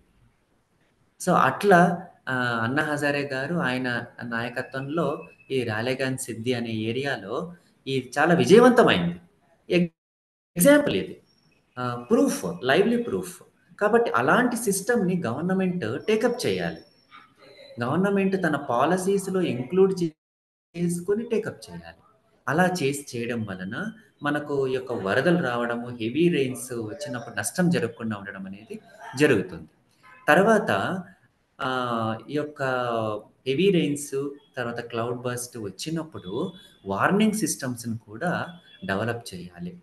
సో, అట్లా అన్నా హజారే గారు ఆయన నాయకత్వంలో ఈ రాలేగాన్ సిద్ధి అనే ఏరియాలో ఇది చాలా విజయవంతమైంది. ఎగ్జాంపుల్ ఇది. Proof, lively proof. కాబట్టి అలాంటి సిస్టమ్‌ని గవర్నమెంట్ టేకప్ చేయాలి. గవర్నమెంట్ తన పాలిసీస్‌లో ఇంక్లూడ్ చేసుకొని టేకప్ చేయాలి. అలా చేయడం వలన మనకు ఈ యొక్క వరదలు రావడము, హెవీ రెయిన్స్ వచ్చినప్పుడు నష్టం జరగకుండా ఉండడం అనేది జరుగుతుంది. తర్వాత ఈ యొక్క హెవీ రెయిన్స్ తర్వాత క్లౌడ్ బర్స్ట్ వచ్చినప్పుడు వార్నింగ్ సిస్టమ్స్‌ని కూడా డెవలప్ చేయాలి.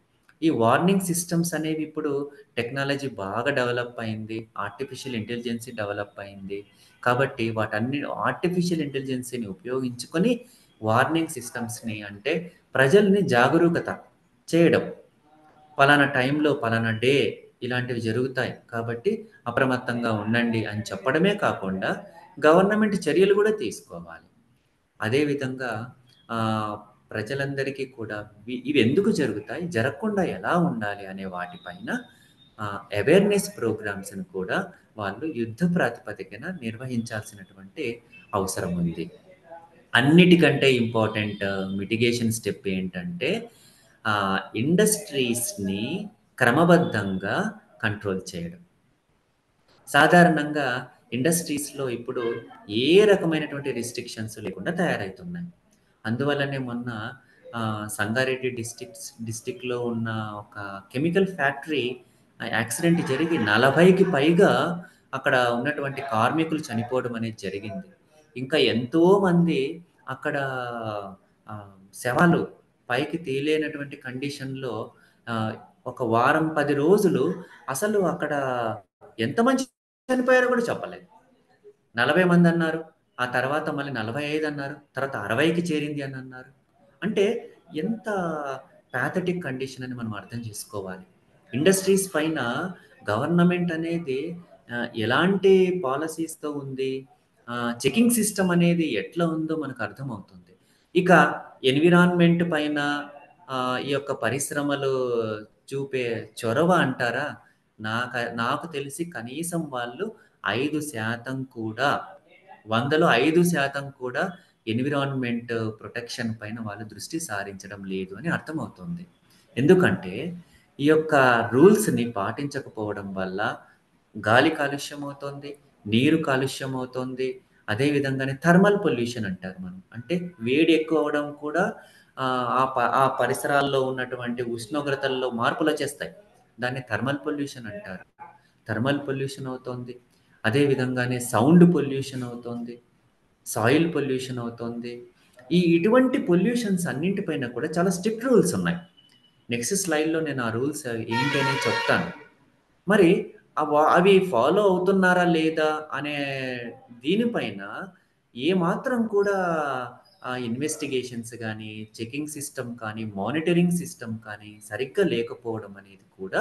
ఈ వార్నింగ్ సిస్టమ్స్ అనేవి ఇప్పుడు టెక్నాలజీ బాగా డెవలప్ అయింది. ఆర్టిఫిషియల్ ఇంటెలిజెన్సీ డెవలప్ అయింది. కాబట్టి ఆర్టిఫిషియల్ ఇంటెలిజెన్సీని ఉపయోగించుకొని వార్నింగ్ సిస్టమ్స్‌ని అంటే ప్రజల్ని జాగరూకత చేయడం. పలానా టైంలో, పలానా డే ఇలాంటివి జరుగుతాయి. కాబట్టి అప్రమత్తంగా ఉండండి అని చెప్పడమే కాకుండా గవర్నమెంట్ చర్యలు గూడా తీసుకోవాలి. అదే విధంగా ఆహ్, ప్రజలందరికీ కూడా ఇవెందుకు జరుగుతాయి? జరగకుండా ఎలా ఉండాలి అనే వాటిపైన అవేర్‌నెస్ ప్రోగ్రామ్స్‌ని కూడా వాళ్ళు యుద్ధ ప్రాతిపదికన నిర్వహించాల్సినటువంటి అవసరం ఉంది. అన్నిటికంటే ఇంపార్టెంట్ మిటిగేషన్ స్టెప్ ఏంటంటే ఇండస్ట్రీస్‌ని క్రమబద్ధంగా కంట్రోల్ చేయడం. సాధారణంగా ఇండస్ట్రీస్‌లో ఇప్పుడు ఏ రకమైనటువంటి రిస్ట్రిక్షన్స్ లేకుండా తయారైతున్నాయి. అందువల్లనే మొన్న సంగారెడ్డి డిస్ట్రిక్ట్‌లో ఉన్న ఒక కెమికల్ ఫ్యాక్టరీ యాక్సిడెంట్ జరిగి 40కి పైగా అక్కడ ఉన్నటువంటి కార్మికులు చనిపోవడం అనేది జరిగింది. ఇంకా ఎంతోమంది అక్కడ శవాలు పైకి తేలేనటువంటి కండిషన్‌లో ఆహ్, ఒక వారం, 10 రోజులు అసలు అక్కడ ఎంతమంది చనిపోయారో కూడా చెప్పలేదు. 40 మందన్నారు. ఆ తర్వాత మళ్ళీ 45 అన్నారు. తర్వాత 60కి చేరింది అని అన్నారు. అంటే ఎంత పాథటిక్ కండిషన్ అని మనం అర్థం చేసుకోవాలి. ఇండస్ట్రీస్ పైన గవర్నమెంట్ అనేది ఎలాంటి పాలిసీస్‌తో ఉంది? చెకింగ్ సిస్టమ్ అనేది ఎట్లా ఉందో మనకు అర్థమవుతుంది. ఇక ఎన్విరాన్మెంట్ పైన ఈ యొక్క పరిశ్రమలు చూపే చొరవ అంటారా? నాకు తెలిసి కనీసం వాళ్ళు 5% కూడా 100లో 5% కూడా ఎన్విరాన్మెంట్ ప్రొటెక్షన్ పైన వాళ్ళు దృష్టి సారించడం లేదు అని అర్థమవుతుంది. ఎందుకంటే, ఈ యొక్క రూల్స్‌ని పాటించకపోవడం వల్ల గాలి కాలుష్యం అవుతోంది, నీరు కాలుష్యం అవుతోంది. అదే విధంగానే థర్మల్ పొల్యూషన్ అంటారు మనం. అంటే వేడి ఎక్కువ అవ్వడం కూడా ఆ పరిసరాల్లో ఉన్నటువంటి ఉష్ణోగ్రతల్లో మార్పులొచ్చేస్తాయి. దాన్ని థర్మల్ పొల్యూషన్ అంటారు. థర్మల్ పొల్యూషన్ అవుతోంది. అదే విధంగానే సౌండ్ పొల్యూషన్ అవుతోంది. సాయిల్ పొల్యూషన్ అవుతోంది. ఇటువంటి పొల్యూషన్స్ అన్నింటి పైన కూడా చాలా స్ట్రిక్ట్ రూల్స్ ఉన్నాయి. నెక్స్ట్ స్లైడ్‌లో నేను ఆ రూల్స్ ఏంటి అనేది చెప్తాను. మరి అవి ఫాలో అవుతున్నారా లేదా అనే దీనిపైన ఏమాత్రం కూడా ఇన్వెస్టిగేషన్స్ గానీ, చెకింగ్ సిస్టమ్ కానీ, మానిటరింగ్ సిస్టమ్ కానీ సరిగ్గా లేకపోవడం అనేది కూడా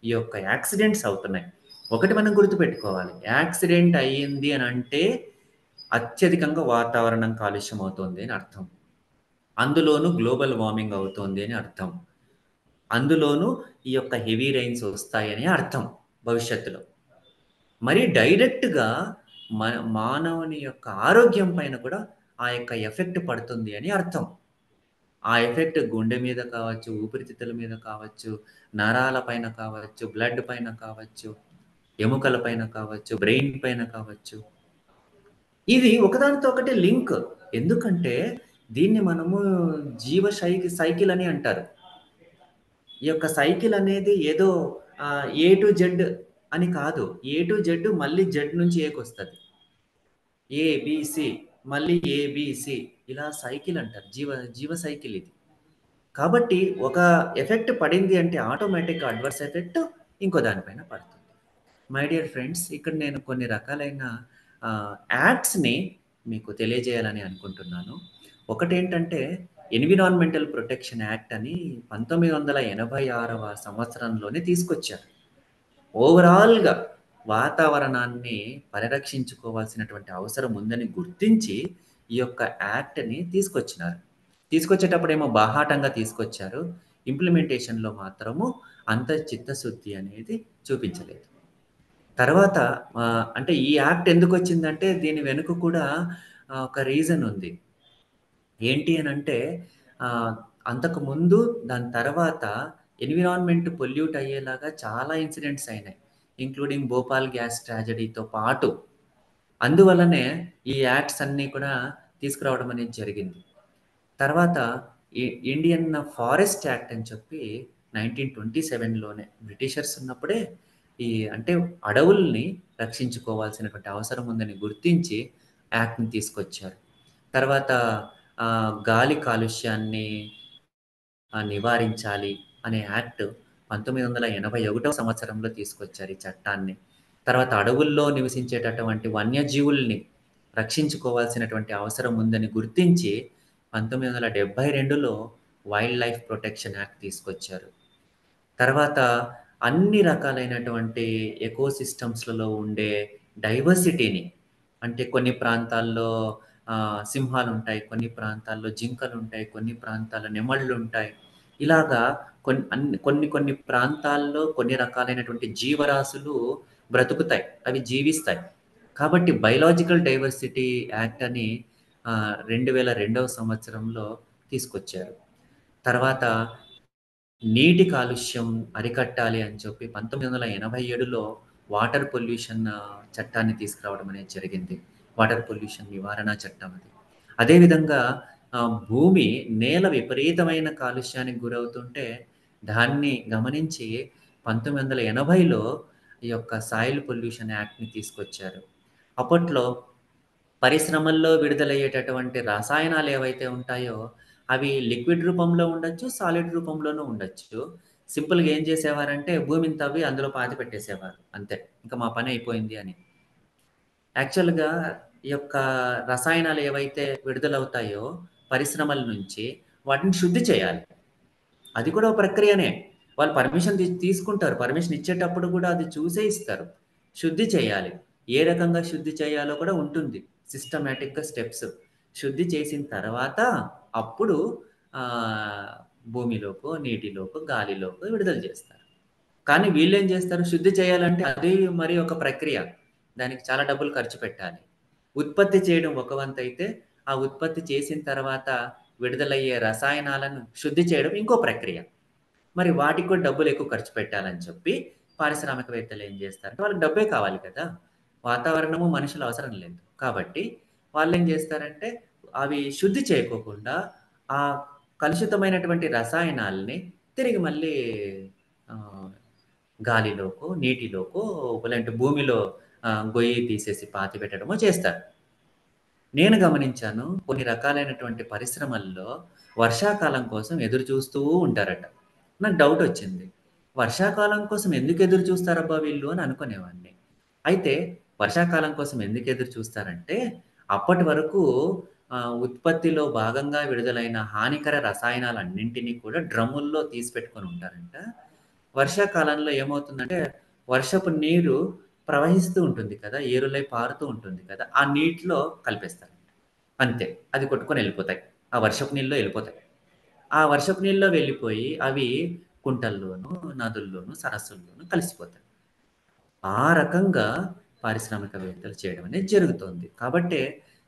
ఈ యొక్క యాక్సిడెంట్స్ అవుతున్నాయి. ఒకటి మనం గుర్తుపెట్టుకోవాలి. యాక్సిడెంట్ అయ్యింది అనంటే అత్యధికంగా వాతావరణం కాలుష్యం అవుతోంది అని అర్థం. అందులోనూ గ్లోబల్ వార్మింగ్ అవుతోంది అని అర్థం. అందులోనూ ఈ యొక్క హెవీ రెయిన్స్ వస్తాయని అర్థం భవిష్యత్తులో. మరి డైరెక్ట్‌గా మానవుని యొక్క ఆరోగ్యం పైన కూడా ఆ యొక్క ఎఫెక్ట్ పడుతుంది అని అర్థం. ఆ ఎఫెక్ట్ గుండె మీద కావచ్చు, ఊపిరితిత్తుల మీద కావచ్చు, నరాల పైన కావచ్చు, బ్లడ్ పైన కావచ్చు, ఎముకల పైన కావచ్చు, బ్రెయిన్ పైన కావచ్చు. ఇది ఒకదానితో ఒకటి లింక్. ఎందుకంటే దీన్ని మనము సైకిల్ అని అంటారు. ఈ యొక్క సైకిల్ అనేది ఏదో ఏ టు జెడ్ అని కాదు. ఏ టు జెడ్ మళ్ళీ జెడ్ నుంచి ఏకొస్తది. ఏ, బి, సి మళ్ళీ ఏ, బి, సి ఇలా సైకిల్ అంటారు. జీవ సైకిల్ ఇది. కాబట్టి ఒక ఎఫెక్ట్ పడింది అంటే ఆటోమేటిక్‌గా అడ్వర్స్ ఎఫెక్ట్ ఇంకో దాని పైన పడుతుంది. మై డియర్ ఫ్రెండ్స్ ఇక్కడ నేను కొన్ని రకాలైన యాక్ట్స్‌ని మీకు తెలియజేయాలని అనుకుంటున్నాను. ఒకటేంటంటే ఎన్విరాన్మెంటల్ ప్రొటెక్షన్ యాక్ట్ అని 1986వ సంవత్సరంలోనే తీసుకొచ్చారు. ఓవరాల్‌గా వాతావరణాన్ని పరిరక్షించుకోవాల్సినటువంటి అవసరం ఉందని గుర్తించి, ఈ యొక్క యాక్ట్‌ని తీసుకొచ్చినారు. తీసుకొచ్చేటప్పుడేమో బాహాటంగా తీసుకొచ్చారు. ఇంప్లిమెంటేషన్‌లో మాత్రము అంత చిత్తశుద్ధి అనేది చూపించలేదు. తర్వాత అంటే ఈ యాక్ట్ ఎందుకొచ్చిందంటే దీని వెనుక కూడా ఒక రీజన్ ఉంది. ఏంటి అనంటే ఆహ్, అంతకుముందు దాని తర్వాత ఎన్విరాన్మెంట్ పొల్యూట్ అయ్యేలాగా చాలా ఇన్సిడెంట్స్ అయినాయి. ఇంక్లూడింగ్ భోపాల్ గ్యాస్ ట్రాజెడీతో పాటు. అందువల్లనే ఈ యాక్ట్స్ అన్నీ కూడా తీసుకురావడం అనేది జరిగింది. తర్వాత ఇ ఇండియన్ ఫారెస్ట్ యాక్ట్ అని చెప్పి 1927లోనే బ్రిటిషర్స్ ఉన్నప్పుడే ఈ అంటే అడవుల్ని రక్షించుకోవాల్సినటువంటి అవసరం ఉందని గుర్తించి యాక్ట్‌ని తీసుకొచ్చారు. తర్వాత గాలి కాలుష్యాన్ని నివారించాలి అనే యాక్ట్ 1981 సంవత్సరంలో తీసుకొచ్చారు ఈ చట్టాన్ని. తర్వాత అడవుల్లో నివసించేటటువంటి వన్యజీవుల్ని రక్షించుకోవాల్సినటువంటి అవసరం ఉందని గుర్తించి 1972లో వైల్డ్ లైఫ్ ప్రొటెక్షన్ యాక్ట్ తీసుకొచ్చారు. తర్వాత అన్ని రకాలైనటువంటి ఎకోసిస్టమ్స్‌లలో ఉండే డైవర్సిటీని అంటే కొన్ని ప్రాంతాల్లో సింహాలుంటాయి, కొన్ని ప్రాంతాల్లో జింకలుంటాయి, కొన్ని ప్రాంతాల్లో నెమళ్ళుంటాయి. ఇలాగా కొన్ని కొన్ని ప్రాంతాల్లో కొన్ని రకాలైనటువంటి జీవరాశులు బ్రతుకుతాయి. అవి జీవిస్తాయి. కాబట్టి బయోలాజికల్ డైవర్సిటీ యాక్ట్ అని 2002 సంవత్సరంలో తీసుకొచ్చారు. తర్వాత నీటి కాలుష్యం అరికట్టాలి అని చెప్పి 1987లో వాటర్ పొల్యూషన్ చట్టాన్ని తీసుకురావడం అనేది జరిగింది. వాటర్ పొల్యూషన్ నివారణ చట్టం అది. అదేవిధంగా భూమి, నేల విపరీతమైన కాలుష్యానికి గురవుతుంటే దాన్ని గమనించి 1980లో ఈ యొక్క సాయిల్ పొల్యూషన్ యాక్ట్‌ని తీసుకొచ్చారు. అప్పట్లో పరిశ్రమల్లో విడుదలయ్యేటటువంటి రసాయనాలు ఏవైతే ఉంటాయో, అవి లిక్విడ్ రూపంలో ఉండొచ్చు, సాలిడ్ రూపంలోనూ ఉండొచ్చు. సింపుల్‌గా ఏం చేసేవారంటే భూమిని తవ్వి అందులో పాతిపెట్టేసేవారు. అంతే. ఇంక మా పని అయిపోయింది అని. యాక్చువల్‌గా ఈ యొక్క రసాయనాలు ఏవైతే విడుదలవుతాయో పరిశ్రమల నుంచి వాటిని శుద్ధి చేయాలి. అది కూడా ఒక ప్రక్రియనే. వాళ్ళు పర్మిషన్ తీసుకుంటారు. పర్మిషన్ ఇచ్చేటప్పుడు కూడా అది చూసే ఇస్తారు. శుద్ధి చేయాలి. ఏ రకంగా శుద్ధి చేయాలో కూడా ఉంటుంది. సిస్టమాటిక్‌గా స్టెప్స్. శుద్ధి చేసిన తర్వాత అప్పుడు ఆహ్, భూమిలోకో, నీటిలోకో, గాలిలోకో విడుదల చేస్తారు. కానీ వీళ్ళేం జేస్తారు, శుద్ధి చేయాలంటే అది మరి ఒక ప్రక్రియ. దానికి చాలా డబ్బులు ఖర్చు పెట్టాలి. ఉత్పత్తి చేయడం ఒక వంతైతే, ఆ ఉత్పత్తి చేసిన తర్వాత విడుదలయ్యే రసాయనాలను శుద్ధి చేయడం ఇంకో ప్రక్రియ. మరి వాటికి కూడా డబ్బులెక్కువ ఖర్చు పెట్టాలని చెప్పి, పారిశ్రామికవేత్తలు ఏం జేస్తారంటే, వాళ్ళకి డబ్బే కావాలి కదా! వాతావరణము, మనుషులు అవసరం లేదు. కాబట్టి వాళ్ళేం జేస్తారంటే, అవి శుద్ధి చేయకోకుండా, ఆ కలుషితమైనటువంటి రసాయనాల్ని తిరిగి మళ్ళీ ఆహ్, గాలిలోకో, నీటిలోకో లేదంటే భూమిలో గొయ్యి తీసేసి పాతిపెట్టడమో చేస్తారు. నేను గమనించాను కొన్ని రకాలైనటువంటి పరిశ్రమల్లో వర్షాకాలం కోసం ఎదురు చూస్తూ ఉంటారట. నాకు డౌటొచ్చింది. వర్షాకాలం కోసం ఎందుకు ఎదురు చూస్తారబ్బా వీళ్ళు అని అనుకునేవాడిని. అయితే వర్షాకాలం కోసం ఎందుకు ఎదురు చూస్తారంటే, అప్పటి వరకు ఉత్పత్తిలో భాగంగా విడుదలైన హానికర రసాయనాలన్నింటినీ కూడా డ్రమ్ముల్లో తీసిపెట్టుకొని ఉంటారంట. వర్షాకాలంలో ఏమవుతుందంటే, వర్షపు నీరు ప్రవహిస్తూ ఉంటుంది కదా! ఏరులై పారుతూ ఉంటుంది కదా! ఆ నీటిలో కలిపేస్తారు. అంతే. అది కొట్టుకొని ఎళ్ళిపోతాయి. ఆ వర్షపు నీళ్ళలో ఎళ్ళిపోతాయి. ఆ వర్షపు నీళ్ళలో వెళ్ళిపోయి అవి కుంటల్లోనూ, నదుల్లోనూ, సరస్సుల్లోనూ కలిసిపోతాయి. ఆ రకంగా పారిశ్రామికవేత్తలు చేయడం అనేది జరుగుతోంది. కాబట్టే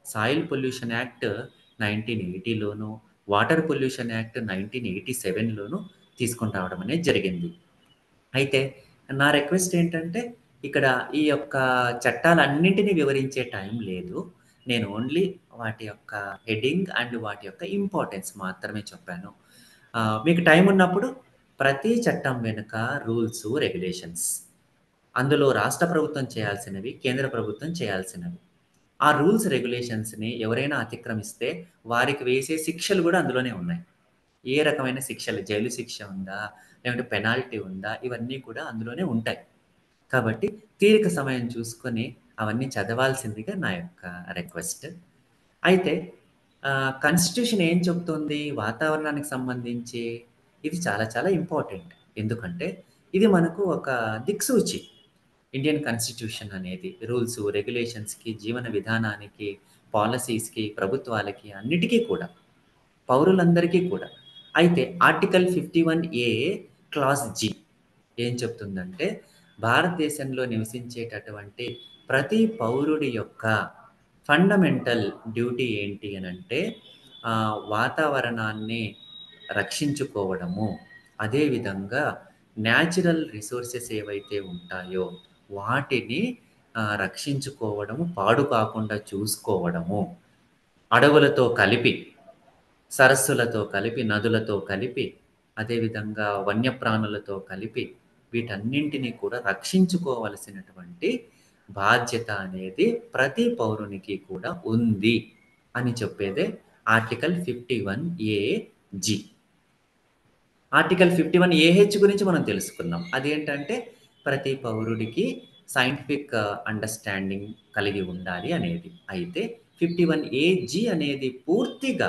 సాయిల్ పొల్యూషన్ యాక్ట్ 1980లోను, వాటర్ పొల్యూషన్ యాక్ట్ 1987లోను తీసుకొని రావడం అనేది జరిగింది. అయితే నా రిక్వెస్ట్ ఏంటంటే, ఇక్కడ ఈ యొక్క చట్టాలన్నింటిని వివరించే టైం లేదు. నేను ఓన్లీ వాటి యొక్క హెడ్డింగ్ అండ్ వాటి యొక్క ఇంపార్టెన్స్ మాత్రమే చెప్పాను. మీకు టైం ఉన్నప్పుడు ప్రతి చట్టం వెనుక రూల్సు, రెగ్యులేషన్స్ అందులో రాష్ట్ర ప్రభుత్వం చేయాల్సినవి, కేంద్ర ప్రభుత్వం చేయాల్సినవి. ఆ రూల్స్, రెగ్యులేషన్స్‌ని ఎవరైనా అతిక్రమిస్తే వారికి వేసే శిక్షలు గూడా అందులోనే ఉన్నాయి. ఏ రకమైన శిక్షలు, జైలు శిక్ష ఉందా? లేదంటే పెనాల్టీ ఉందా? ఇవన్నీ కూడా అందులోనే ఉంటాయి. కాబట్టి తీరిక సమయం చూసుకొని అవన్నీ చదవాల్సిందిగా నా యొక్క రిక్వెస్ట్. అయితే కాన్స్టిట్యూషన్ ఏం చెప్తుంది వాతావరణానికి సంబంధించి? ఇది చాలా చాలా ఇంపార్టెంట్. ఎందుకంటే ఇది మనకు ఒక దిక్సూచి. ఇండియన్ కాన్స్టిట్యూషన్ అనేది రూల్సు, రెగ్యులేషన్స్‌కి, జీవన విధానానికి, పాలిసీస్‌కి, ప్రభుత్వాలకి అన్నిటికీ కూడా. పౌరులందరికీ కూడా. అయితే ఆర్టికల్ 51 క్లాజ్ జి ఏం చెప్తుందంటే, భారతదేశంలో నివసించేటటువంటి ప్రతి పౌరుడి యొక్క ఫండమెంటల్ డ్యూటీ ఏంటి అనంటే, వాతావరణాన్ని రక్షించుకోవడము. అదే విధంగా న్యాచురల్ రిసోర్సెస్ ఏవైతే ఉంటాయో, వాటిని రక్షించుకోవడము, పాడు కాకుండా చూసుకోవడము. అడవులతో కలిపి సరస్సులతో కలిపి, నదులతో కలిపి, అదేవిధంగా వన్యప్రాణులతో కలిపి, వీటన్నింటిని కూడా రక్షించుకోవలసినటువంటి బాధ్యత అనేది ప్రతి పౌరునికి కూడా ఉంది అని చెప్పేదే ఆర్టికల్ 51 జి. ఆర్టికల్ 51 గురించి మనం తెలుసుకున్నాం. అదేంటంటే ప్రతి పౌరుడికి సైంటిఫిక్ అండర్‌స్టాండింగ్ కలిగి ఉండాలి అనేది. అయితే 51 అనేది పూర్తిగా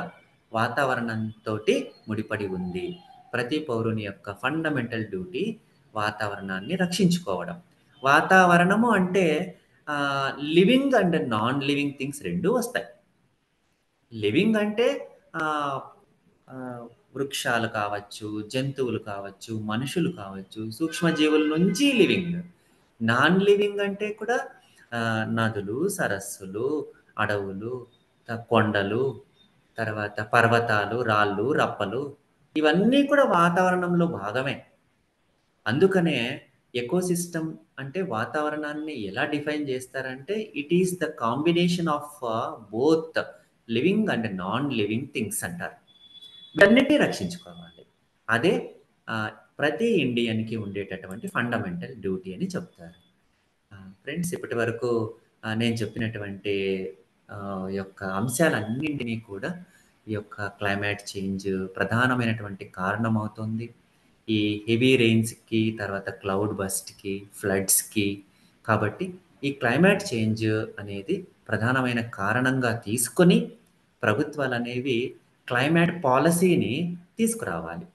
వాతావరణంతోటి ముడిపడి ఉంది. ప్రతి పౌరుని యొక్క ఫండమెంటల్ డ్యూటీ వాతావరణాన్ని రక్షించుకోవడం. వాతావరణము అంటే living and non living things 2 వస్తాయి. లివింగ్ అంటే ఆహ్, ఆహ్, వృక్షాలు కావచ్చు, జంతువులు కావచ్చు, మనుషులు కావచ్చు, సూక్ష్మజీవుల నుంచి లివింగ్. నాన్ లివింగ్ అంటే కూడా నదులు, సరస్సులు, అడవులు, కొండలు, తర్వాత పర్వతాలు, రాళ్ళు, రప్పలు ఇవన్నీ కూడా వాతావరణంలో భాగమే. అందుకనే ఎకోసిస్టమ్ అంటే వాతావరణాన్ని ఎలా డిఫైన్ చేస్తారంటే, it is the combination of both living and non living things అంటారు. వీటన్నిటిని రక్షించుకోవాలి. అదే ఆహ్, ప్రతి ఇండియన్‌కి ఉండేటటువంటి ఫండమెంటల్ డ్యూటీ అని చెప్తారు. ఫ్రెండ్స్ ఇప్పటివరకు నేను చెప్పినటువంటి యొక్క అంశాలన్నింటినీ కూడా ఈ యొక్క క్లైమేట్ చేంజ్ ప్రధానమైనటువంటి కారణమవుతుంది. ఈ హెవీ రెయిన్స్‌కి, తర్వాత క్లౌడ్ బర్స్ట్‌కి, ఫ్లడ్స్‌కి. కాబట్టి ఈ క్లైమేట్ చేంజ్ అనేది ప్రధానమైన కారణంగా తీసుకొని ప్రభుత్వాలనేవి క్లైమేట్ పాలిసీని తీసుకురావాలి.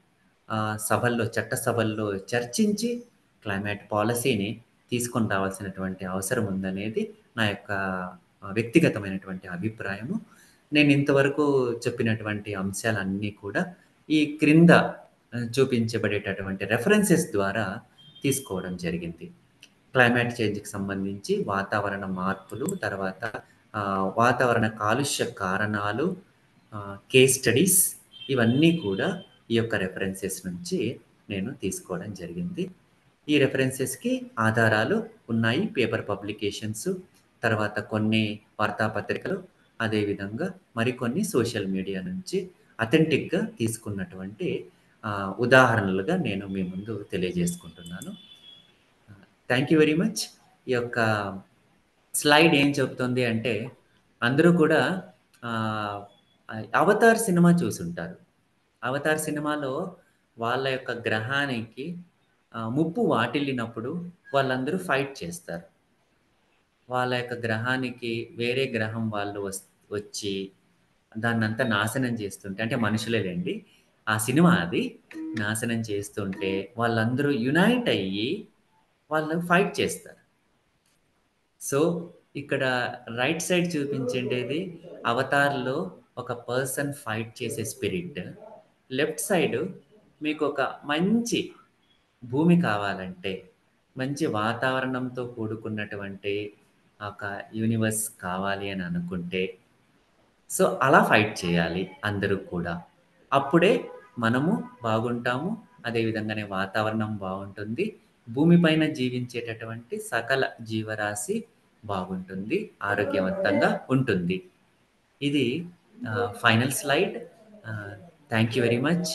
సభల్లో, చట్ట సభల్లో చర్చించి క్లైమేట్ పాలిసీని తీసుకొని రావాల్సినటువంటి అవసరం ఉందనేది నా యొక్క వ్యక్తిగతమైనటువంటి అభిప్రాయము. నేను ఇంతవరకు చెప్పినటువంటి అంశాలన్నీ కూడా ఈ క్రింద చూపించబడేటటువంటి రెఫరెన్సెస్ ద్వారా తీసుకోవడం జరిగింది. క్లైమేట్ చేంజ్‌కి సంబంధించి వాతావరణ మార్పులు, తర్వాత వాతావరణ కాలుష్య కారణాలు, కేస్ స్టడీస్ ఇవన్నీ కూడా ఈ యొక్క రెఫరెన్సెస్ నుంచి నేను తీసుకోవడం జరిగింది. ఈ రెఫరెన్సెస్‌కి ఆధారాలు ఉన్నాయి. పేపర్ పబ్లికేషన్స్, తర్వాత కొన్ని వార్తాపత్రికలు, అదేవిధంగా మరికొన్ని సోషల్ మీడియా నుంచి అథెంటిక్‌గా తీసుకున్నటువంటి ఉదాహరణలుగా నేను మీ ముందు తెలియజేసుకుంటున్నాను. Thank you very much. ఈ యొక్క స్లైడ్ ఏం చెప్తుంది అంటే, అందరూ కూడా ఆహ్, 'అవతార్' సినిమా చూసుంటారు. 'అవతార్' సినిమాలో వాళ్ళ యొక్క గ్రహానికి ముప్పు వాటిల్లినప్పుడు వాళ్ళందరూ ఫైట్ చేస్తారు. వాళ్ళ యొక్క గ్రహానికి వేరే గ్రహం వాళ్ళు వచ్చి దాన్నంతా నాశనం చేస్తుంటే అంటే మనుషులేలెండి. ఆ సినిమా అది. నాశనం చేస్తుంటే వాళ్ళందరూ యునైట్ అయ్యి వాళ్ళు ఫైట్ చేస్తారు. సో, ఇక్కడ రైట్ సైడ్ చూపించిండేది 'అవతార్‌లో' ఒక పర్సన్ ఫైట్ చేసే స్పిరిట్. లెఫ్ట్ సైడు మీకొక మంచి భూమి కావాలంటే, మంచి వాతావరణంతో కూడుకున్నటువంటి ఒక యూనివర్స్ కావాలి అని అనుకుంటే, సో, అలా ఫైట్ చేయాలి అందరూ కూడా. అప్పుడే మనము బాగుంటాము. అదే విధంగానే వాతావరణం బావుంటుంది. భూమి పైన జీవించేటటువంటి సకల జీవరాశి బాగుంటుంది. ఆరోగ్యవంతంగా ఉంటుంది. ఇది final slide. Thank you very much.